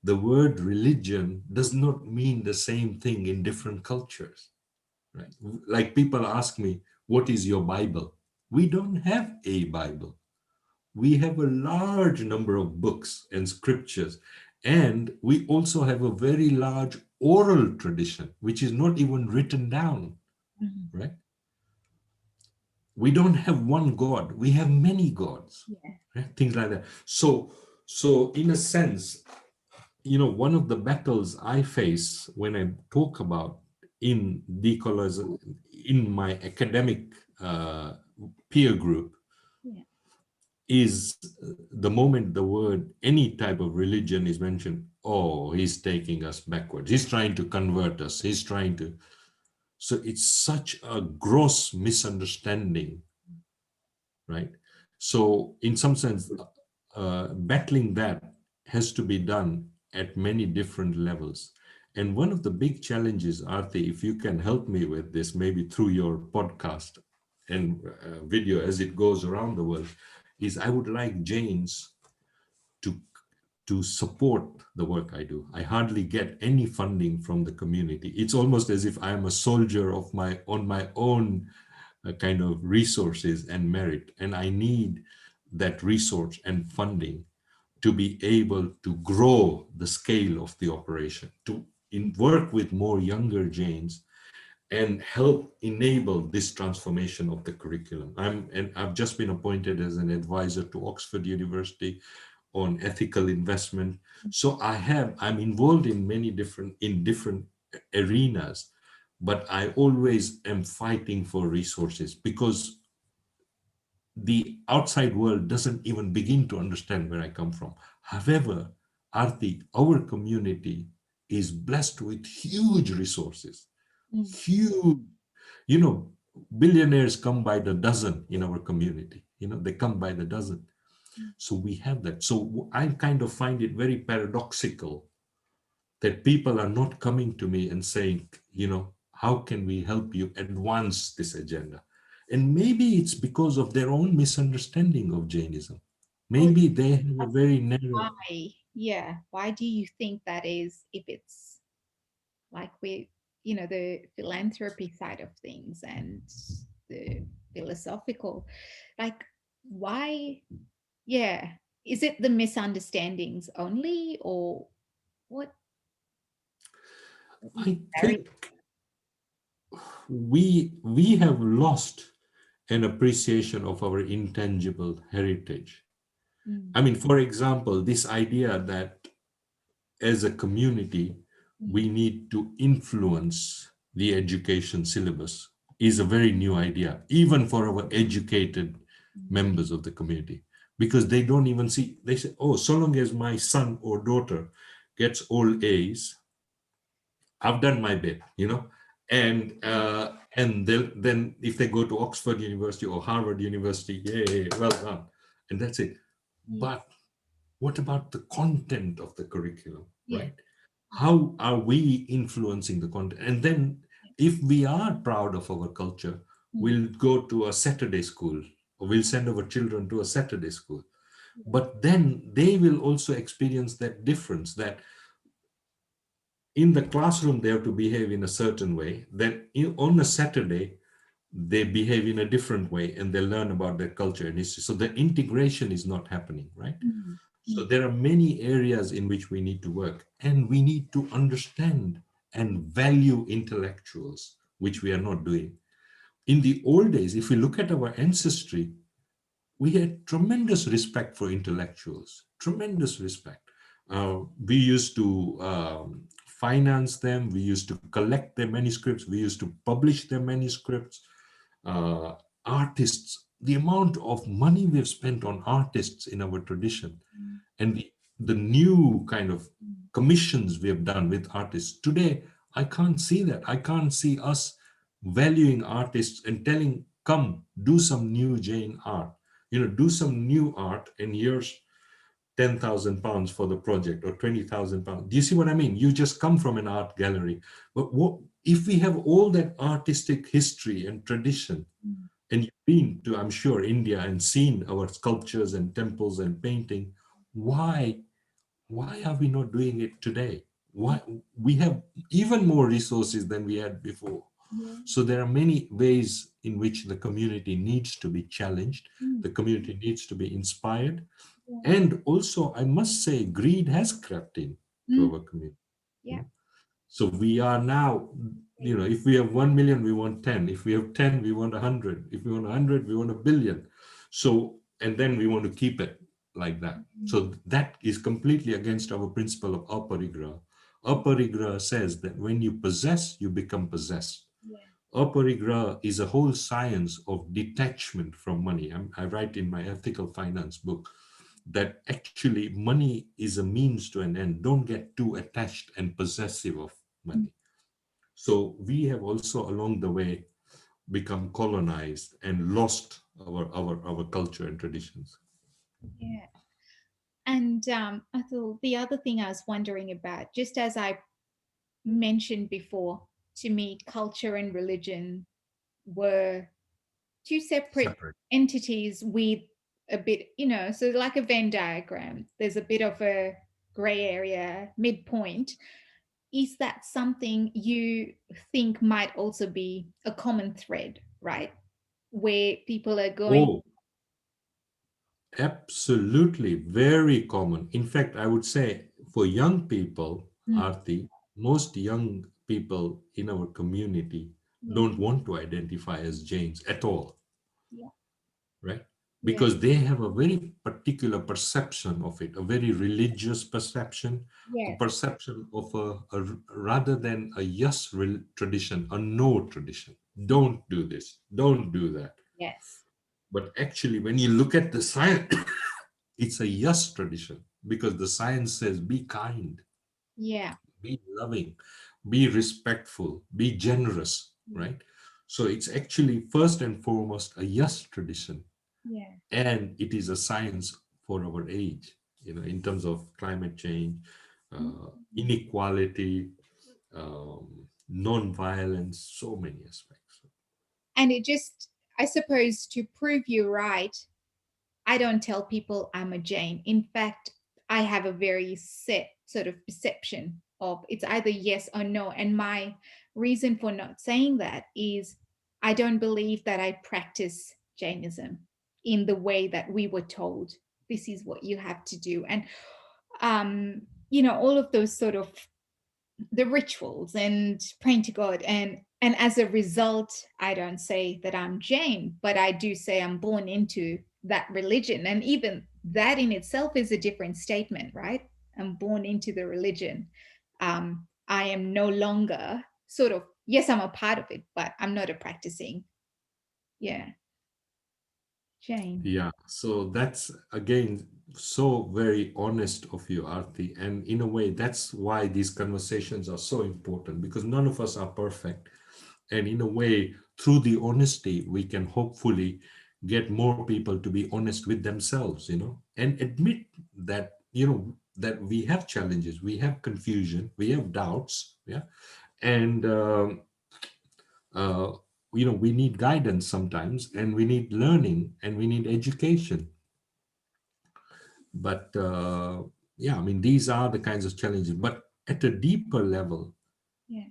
The word religion does not mean the same thing in different cultures, right? Like people ask me, what is your Bible? We don't have a Bible. We have a large number of books and scriptures. And we also have a very large oral tradition, which is not even written down, Mhm. right? We don't have one God. We have many gods, Yeah. right? Things like that. So in a sense, one of the battles I face when I talk about in decolonization in my academic uh, peer group Yeah. is the moment the word any type of religion is mentioned, oh, he's taking us backwards. He's trying to convert us. He's trying to. So it's such a gross misunderstanding, right? So in some sense, battling that has to be done at many different levels. And one of the big challenges, Arti, if you can help me with this, maybe through your podcast and video as it goes around the world, is I would like Jains to to support the work I do. I hardly get any funding from the community. It's almost as if I am a soldier of my on my own kind of resources and merit, and I need that resource and funding to be able to grow the scale of the operation, to work with more younger Jains and help enable this transformation of the curriculum. I've just been appointed as an advisor to Oxford University on ethical investment. So I'm involved in many different arenas, but I always am fighting for resources because the outside world doesn't even begin to understand where I come from. However, Arti, our community is blessed with huge resources, Mm. huge, you know, billionaires come by the dozen in our community. They come by the dozen. Mm. So we have that. So I kind of find it very paradoxical that people are not coming to me and saying, how can we help you advance this agenda? And maybe it's because of their own misunderstanding of Jainism. Oh, Maybe they have a very narrow. why? Yeah. Why do you think that is if it's like the philanthropy side of things and the philosophical, like why, yeah, is it the misunderstandings only, or what is I barrier? think we have lost an appreciation of our intangible heritage. Mm, I mean, for example, this idea that as a community mm, we need to influence the education syllabus is a very new idea, even for our educated mm, members of the community, because they don't even see, they say, oh, so long as my son or daughter gets all A's, I've done my bit, and then if they go to Oxford University or Harvard University, yay, well done, and that's it. yeah, But what about the content of the curriculum, yeah, right? How are we influencing the content? And then, if we are proud of our culture, mm, we'll go to a Saturday school, or we'll send our children to a Saturday school. yeah, But then they will also experience that difference, that in the classroom they have to behave in a certain way, then on a Saturday they behave in a different way, and they learn about their culture and history. So the integration is not happening, right? mm, So mm, there are many areas in which we need to work, and we need to understand and value intellectuals, which we are not doing. In the old days, if we look at our ancestry, we had tremendous respect for intellectuals, tremendous respect. We used to finance them, we used to collect their manuscripts, we used to publish their manuscripts. uh, Artists, the amount of money we've spent on artists in our tradition, mm, and the new kind of mm, commissions we have done with artists today, I can't see that. I can't see us valuing artists and telling, come do some new Jain art, do some new art, and here's 10,000 pounds for the project, or 20,000 pounds. Do you see what I mean? You just come from an art gallery. But what if we have all that artistic history and tradition, mm, and you've been to, I'm sure, India and seen our sculptures and temples and painting? Why why are we not doing it today? Why we have even more resources than we had before? yeah, So there are many ways in which the community needs to be challenged, mm, the community needs to be inspired. yeah, And also, I must say, greed has crept in to mm, our community. yeah, So we are now, if we have 1 million, we want 10. If we have 10, we want 100. If we want 100, we want a billion. So, and then we want to keep it like that. mm, So that is completely against our principle of aparigraha. Aparigraha says that when you possess, you become possessed. yeah, Aparigraha is a whole science of detachment from money. I write in my ethical finance book that actually money is a means to an end. Don't get too attached and possessive of mm, money. So we have also along the way become colonized and lost our culture and traditions. yeah. And Atul, the other thing I was wondering about, just as I mentioned before, to me, culture and religion were two separate Separate. entities with a bit, so like a Venn diagram, there's a bit of a gray area, midpoint. Is that something you think might also be a common thread, right? Where people are going, Oh, absolutely, very common. In fact, I would say for young people, mm, Arti, most young people in our community yeah, don't want to identify as Jains at all, yeah, right? yeah, Because they have a very particular perception of it, a very religious perception, a yes, perception of rather than a yes tradition, a no tradition. Don't do this, don't do that. yes, But actually, when you look at the science, it's a yes tradition, because the science says be kind, yeah, be loving, be respectful, be generous, yeah, right? So it's actually first and foremost a yes tradition, yeah, and it is a science for our age, in terms of climate change, mm, inequality, non-violence, so many aspects. and it just, I suppose, to prove you right, I don't tell people I'm a Jane. In fact, I have a very set sort of perception of it's either yes or no. And my reason for not saying that is I don't believe that I practice Jainism in the way that we were told this is what you have to do. And, all of those sort of the rituals and praying to God. And as a result, I don't say that I'm Jain, but I do say I'm born into that religion. And even that in itself is a different statement, right? I'm born into the religion. I am no longer sort of, yes, I'm a part of it, but I'm not a practicing, yeah, Jain. Yeah, so that's again so very honest of you, Arti. And in a way, that's why these conversations are so important, because none of us are perfect. And in a way, through the honesty, we can hopefully get more people to be honest with themselves, and admit that, that we have challenges, we have confusion, we have doubts. Yeah. And, uh, we need guidance sometimes, and we need learning, and we need education. But yeah, I mean, these are the kinds of challenges. But at a deeper level, Yeah.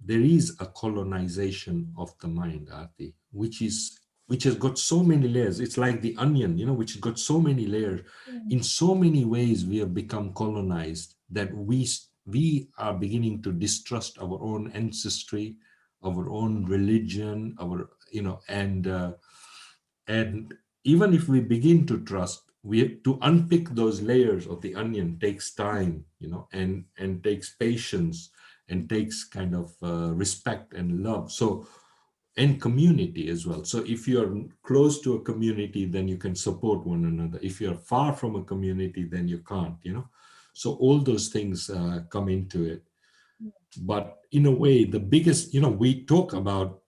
there is a colonization of the mind, Aarti, which has got so many layers. It's like the onion, which has got so many layers. Yeah. In so many ways, we have become colonized that we are beginning to distrust our own ancestry, our own religion, our and even if we begin to trust, we have to unpick those layers of the onion takes time, and takes patience, and takes kind of respect and love. So, and community as well. So if you're close to a community, then you can support one another. If you're far from a community, then you can't. So all those things come into it. But in a way, the biggest, we talk about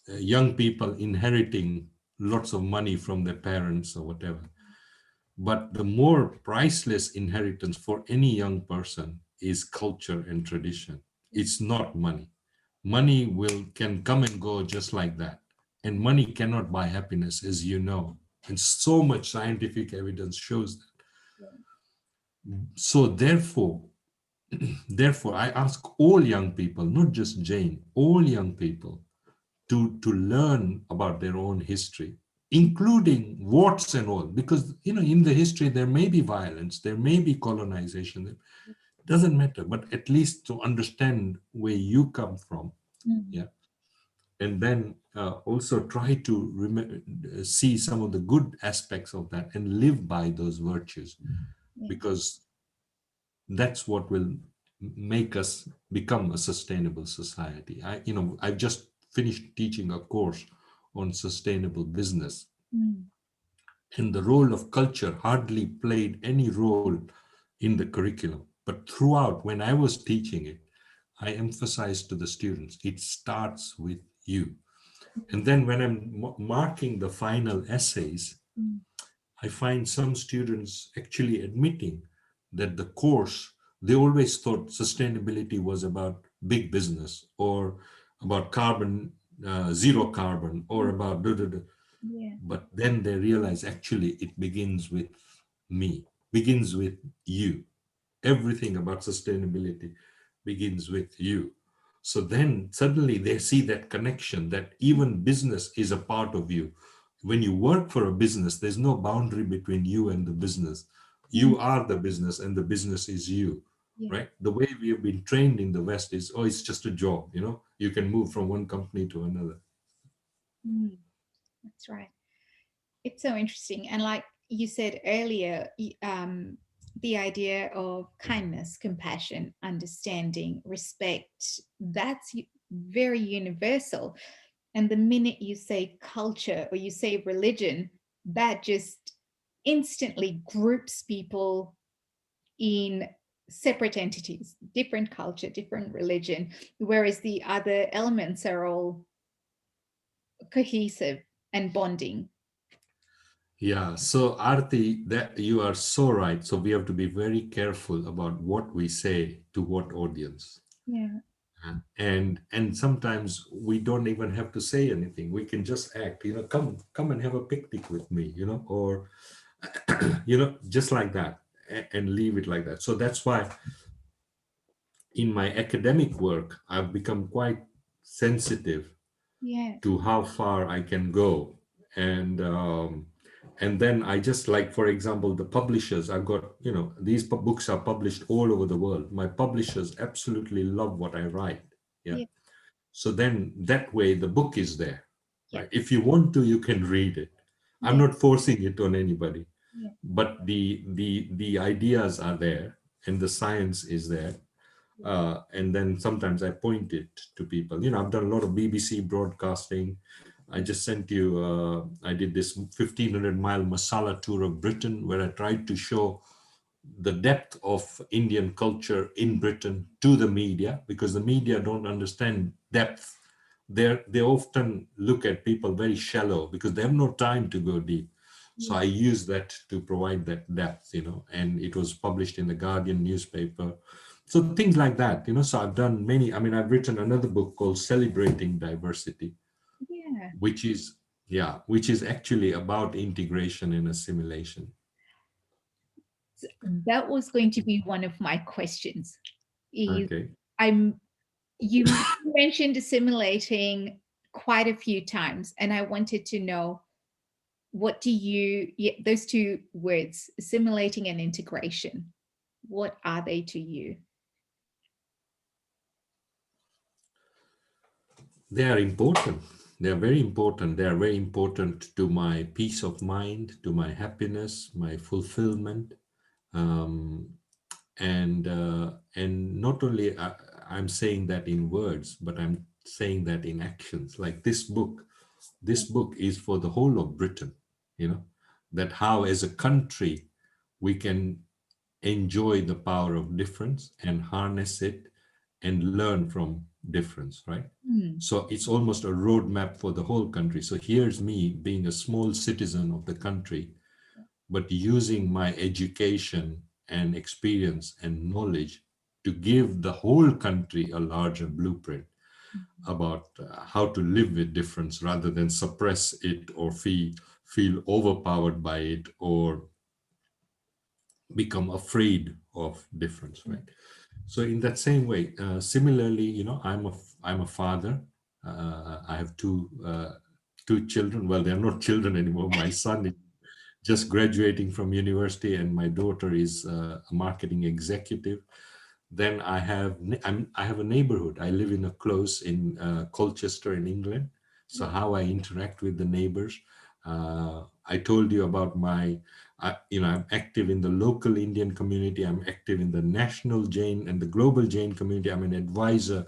young people inheriting lots of money from their parents or whatever. But the more priceless inheritance for any young person is culture and tradition. It's not money. Money can come and go just like that. And money cannot buy happiness, as you know. And so much scientific evidence shows that. So therefore, I ask all young people, not just Jane, all young people, to learn about their own history, including warts and all, because in the history there may be violence, there may be colonization, it doesn't matter, but at least to understand where you come from. Mm. Yeah. And then also try to see some of the good aspects of that and live by those virtues, Yeah. because that's what will make us become a sustainable society. I've just finished teaching a course on sustainable business, Mm. and the role of culture hardly played any role in the curriculum. But throughout, when I was teaching it, I emphasized to the students, it starts with you. And then when I'm marking the final essays, Mm. I find some students actually admitting that the course, they always thought sustainability was about big business, or about carbon, zero carbon, or about da, da, da. Yeah. But then they realize actually it begins with me, begins with you. Everything about sustainability begins with you. So then suddenly they see that connection, that even business is a part of you. When you work for a business, there's no boundary between you and the business. Mm. You are the business and the business is you, Yeah. right? The way we have been trained in the West is, oh, it's just a job, you can move from one company to another. Mm. That's right. It's so interesting. And like you said earlier, the idea of kindness, compassion, understanding, respect, that's very universal. And the minute you say culture or you say religion, that just instantly groups people in separate entities, different culture, different religion, whereas the other elements are all cohesive and bonding. Yeah, so Arti, that you are so right. So we have to be very careful about what we say to what audience. Yeah. And sometimes we don't even have to say anything. We can just act, come and have a picnic with me, or just like that, and leave it like that. So that's why in my academic work, I've become quite sensitive Yes. to how far I can go. And then I just, like, for example, the publishers, I've got, these books are published all over the world. My publishers absolutely love what I write. Yeah. Yeah. So then that way the book is there, Yeah. right? If you want to, you can read it. I'm Yeah. not forcing it on anybody, Yeah. but the ideas are there and the science is there. And then sometimes I point it to people. I've done a lot of BBC broadcasting. I Yeah. just sent you, I did this 1,500-mile masala tour of Britain where I tried to show the depth of Indian culture in Britain to the media, because the media don't understand depth. They often look at people very shallow because they have no time to go deep. So Yeah. I use that to provide that depth, and it was published in the Guardian newspaper. So things like that, So I've done many. I mean, I've written another book called Celebrating Diversity, Yeah. which is, yeah, which is actually about integration and assimilation. That was going to be one of my questions. Is Okay. I'm you mentioned assimilating quite a few times, and I wanted to know, what do you, yeah, those two words, assimilating and integration, what are they to you? They are important. They are very important. They are very important to my peace of mind, to my happiness, my fulfillment. Um, and not only I'm saying that in words, but I'm saying that in actions. Like this book, Yeah. is for the whole of Britain. That how as a country we can enjoy the power of difference and harness it and learn from difference, right? Hmm. So it's almost a roadmap for the whole country. So here's me being a small citizen of the country, but using my education and experience and knowledge to give the whole country a larger blueprint about how to live with difference rather than suppress it or feel overpowered by it or become afraid of difference, right? So in that same way, similarly, I'm a father. I have two children. Well, they're not children anymore. My son is just graduating from university, and my daughter is a marketing executive. Then I have a neighborhood. I live in a close in Colchester in England. So Yeah. how I interact with the neighbors. I told you about I'm active in the local Indian community. I'm active in the national Jain and the global Jain community. I'm an advisor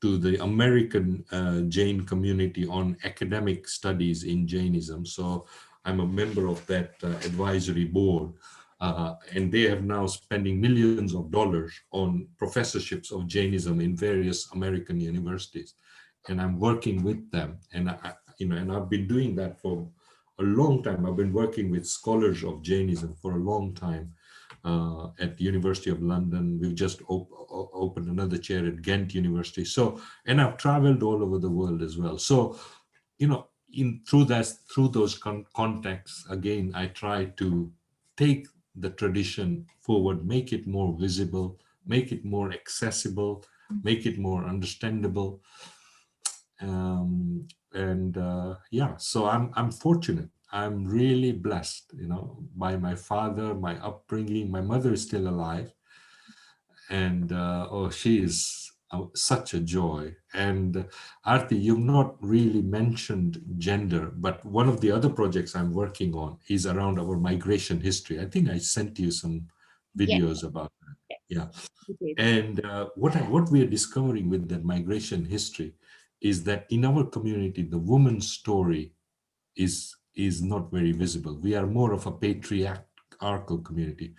to the American Jain community on academic studies in Jainism. So I'm a member of that advisory board. And they have now spending millions of dollars on professorships of Jainism in various American universities. And I'm working with them. And I've been doing that for a long time. I've been working with scholars of Jainism for a long time at the University of London. We've just opened another chair at Ghent University. So, and I've traveled all over the world as well. So, in through those contexts, again, I try to take the tradition forward, make it more visible, make it more accessible, make it more understandable. And yeah, so I'm fortunate. I'm really blessed, by my father, my upbringing. My mother is still alive, and oh, she is such a joy. And Arti, you've not really mentioned gender, but one of the other projects I'm working on is around our migration history. I think I sent you some Yes. videos about that. Yes. Yeah. You did. And what we are discovering with that migration history is that in our community, the woman's story is not very visible. We are more of a patriarchal community.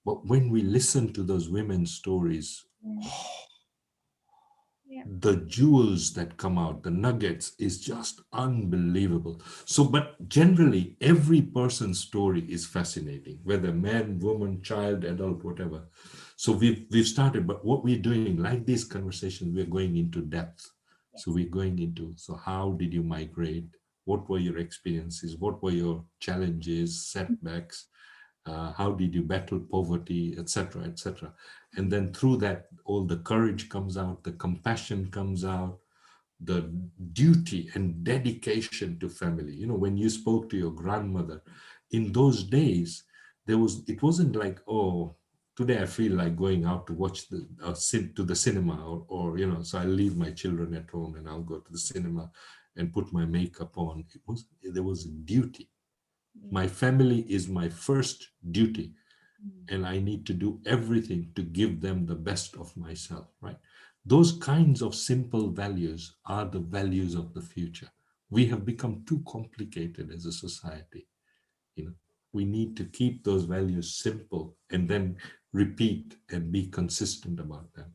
But when we listen to those women's stories, Yeah. Yeah. the jewels that come out, the nuggets, is just unbelievable. So, but generally, every person's story is fascinating, whether man, woman, child, adult, whatever. So we've started, but what we're doing, like these conversations, we're going into depth. So Yes. we're going into, so how did you migrate? What were your experiences? What were your challenges, setbacks? How did you battle poverty, etc., etc. And then through that, all the courage comes out, the compassion comes out, the duty and dedication to family. When you spoke to your grandmother in those days, it wasn't like, oh, today I feel like going out to watch to the cinema, or so I'll leave my children at home and I'll go to the cinema and put my makeup on. There was a duty. Yeah. My family is my first duty, Mm. and I need to do everything to give them the best of myself, right? Those kinds of simple values are the values of the future. We have become too complicated as a society. You know, we need to keep those values simple and then repeat and be consistent about them.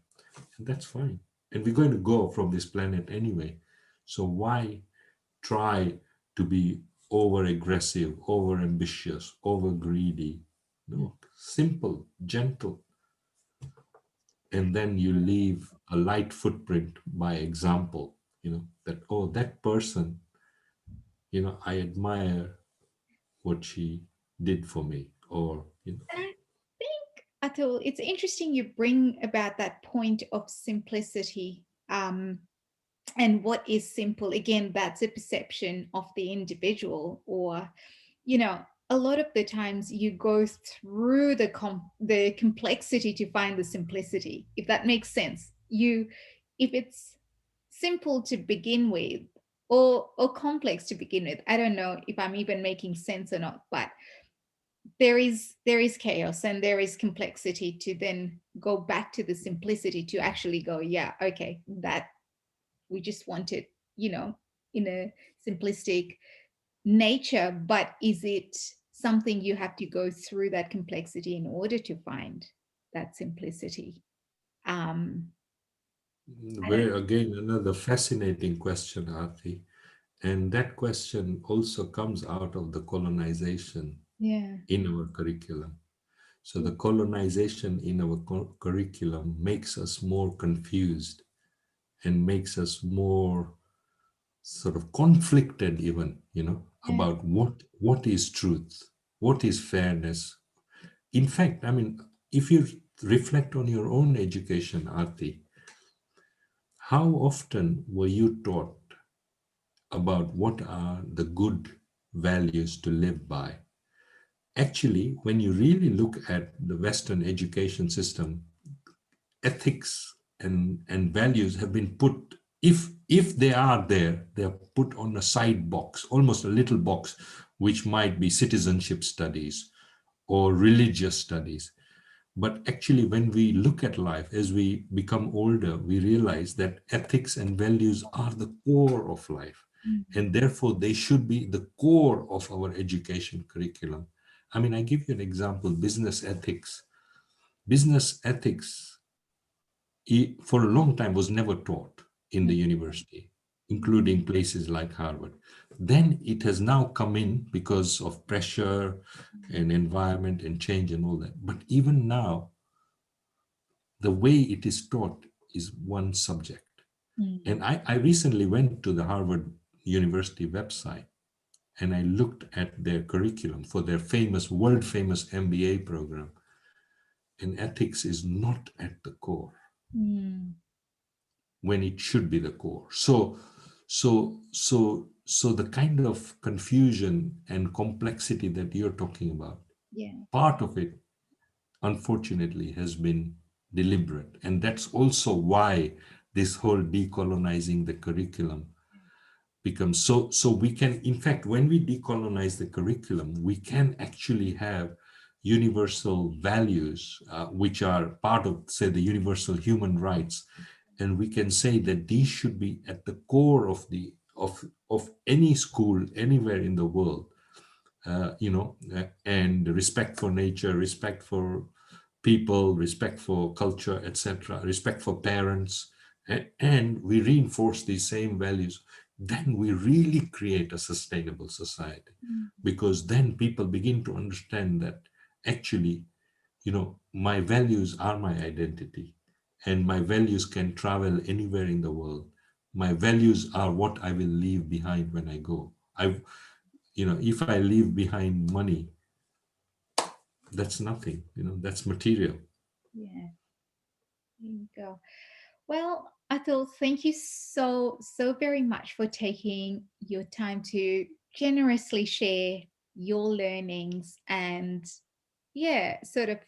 And that's fine. And we're going to go from this planet anyway. So why try to be over aggressive, over ambitious, over greedy? Mm. No, simple, gentle, and then you leave a light footprint by example. That, oh, that person, I admire what she did for me, or And I think, Atul, it's interesting you bring about that point of simplicity. And what is simple? Again, that's a perception of the individual, or, you know, a lot of the times you go through the complexity to find the simplicity, if that makes sense. If it's simple to begin with, or complex to begin with, I don't know if I'm even making sense or not, but there is chaos and there is complexity to then go back to the simplicity to actually go, yeah, okay, that we just want it, in a simplistic nature, but is it something you have to go through that complexity in order to find that simplicity? um I don't. where again another fascinating question, Arti. And that question also comes out of the colonization Yeah. in our curriculum. So the colonization in our curriculum makes us more confused and makes us more sort of conflicted even, Yeah. about what is truth, what is fairness. In fact, I mean, if you reflect on your own education, Arti, how often were you taught about what are the good values to live by? Actually, when you really look at the Western education system, ethics and values have been put, if they are there, they are put on a side box, almost a little box, which might be citizenship studies or religious studies. But actually, when we look at life as we become older, we realize that ethics and values are the core of life. Mm. And therefore, they should be the core of our education curriculum. I mean, I give you an example: business ethics. Business ethics, for a long time, was never taught in the university, including places like Harvard. Then it has now come in because of pressure and environment and change and all that. But even now, the way it is taught is one subject. Mm. And I recently went to the Harvard University website and I looked at their curriculum for their world famous MBA program. And ethics is not at the core Mm. when it should be the core. So the kind of confusion and complexity that you're talking about, Yeah. part of it, unfortunately, has been deliberate. And that's also why this whole decolonizing the curriculum becomes so we can, in fact, when we decolonize the curriculum, we can actually have universal values, which are part of, say, the universal human rights, and we can say that these should be at the core of any school anywhere in the world. And respect for nature, respect for people, respect for culture, etc., respect for parents, and we reinforce these same values, then we really create a sustainable society. Mm. Because then people begin to understand that actually, my values are my identity, and my values can travel anywhere in the world. My values are what I will leave behind when I go. If I leave behind money, that's nothing, that's material. Yeah. There you go. Well, Atul, thank you so very much for taking your time to generously share your learnings and, yeah, sort of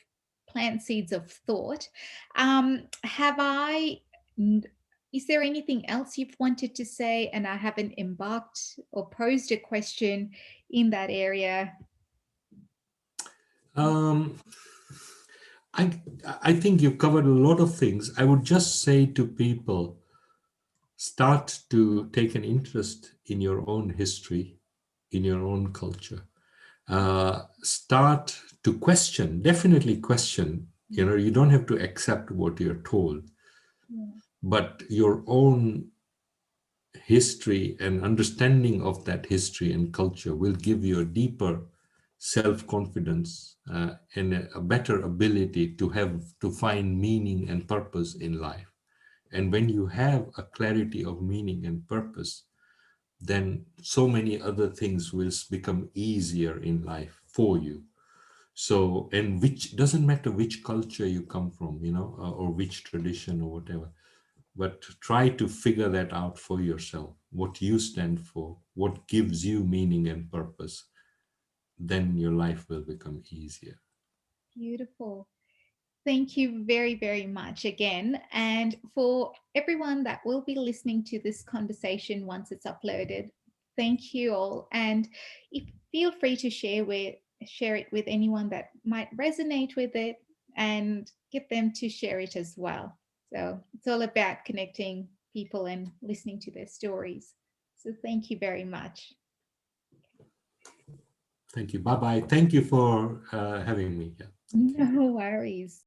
plant seeds of thought. Have I, n- is there anything else you've wanted to say and I haven't embarked or posed a question in that area? Um, I I think you've covered a lot of things. I would just say to people, start to take an interest in your own history, in your own culture. Start to question, definitely question. You don't have to accept what you're told, Yeah, but your own history and understanding of that history and culture will give you a deeper self-confidence and a better ability to find meaning and purpose in life. And when you have a clarity of meaning and purpose, then so many other things will become easier in life for you. So, and which doesn't matter which culture you come from, or which tradition or whatever, but try to figure that out for yourself, what you stand for, what gives you meaning and purpose. Then your life will become easier. beautiful. Thank you very much again. And for everyone that will be listening to this conversation once it's uploaded, thank you all. And if, feel free to share it with anyone that might resonate with it and get them to share it as well. So it's all about connecting people and listening to their stories. So thank you very much. Thank you. Bye bye. Thank you for having me. Yeah. No worries.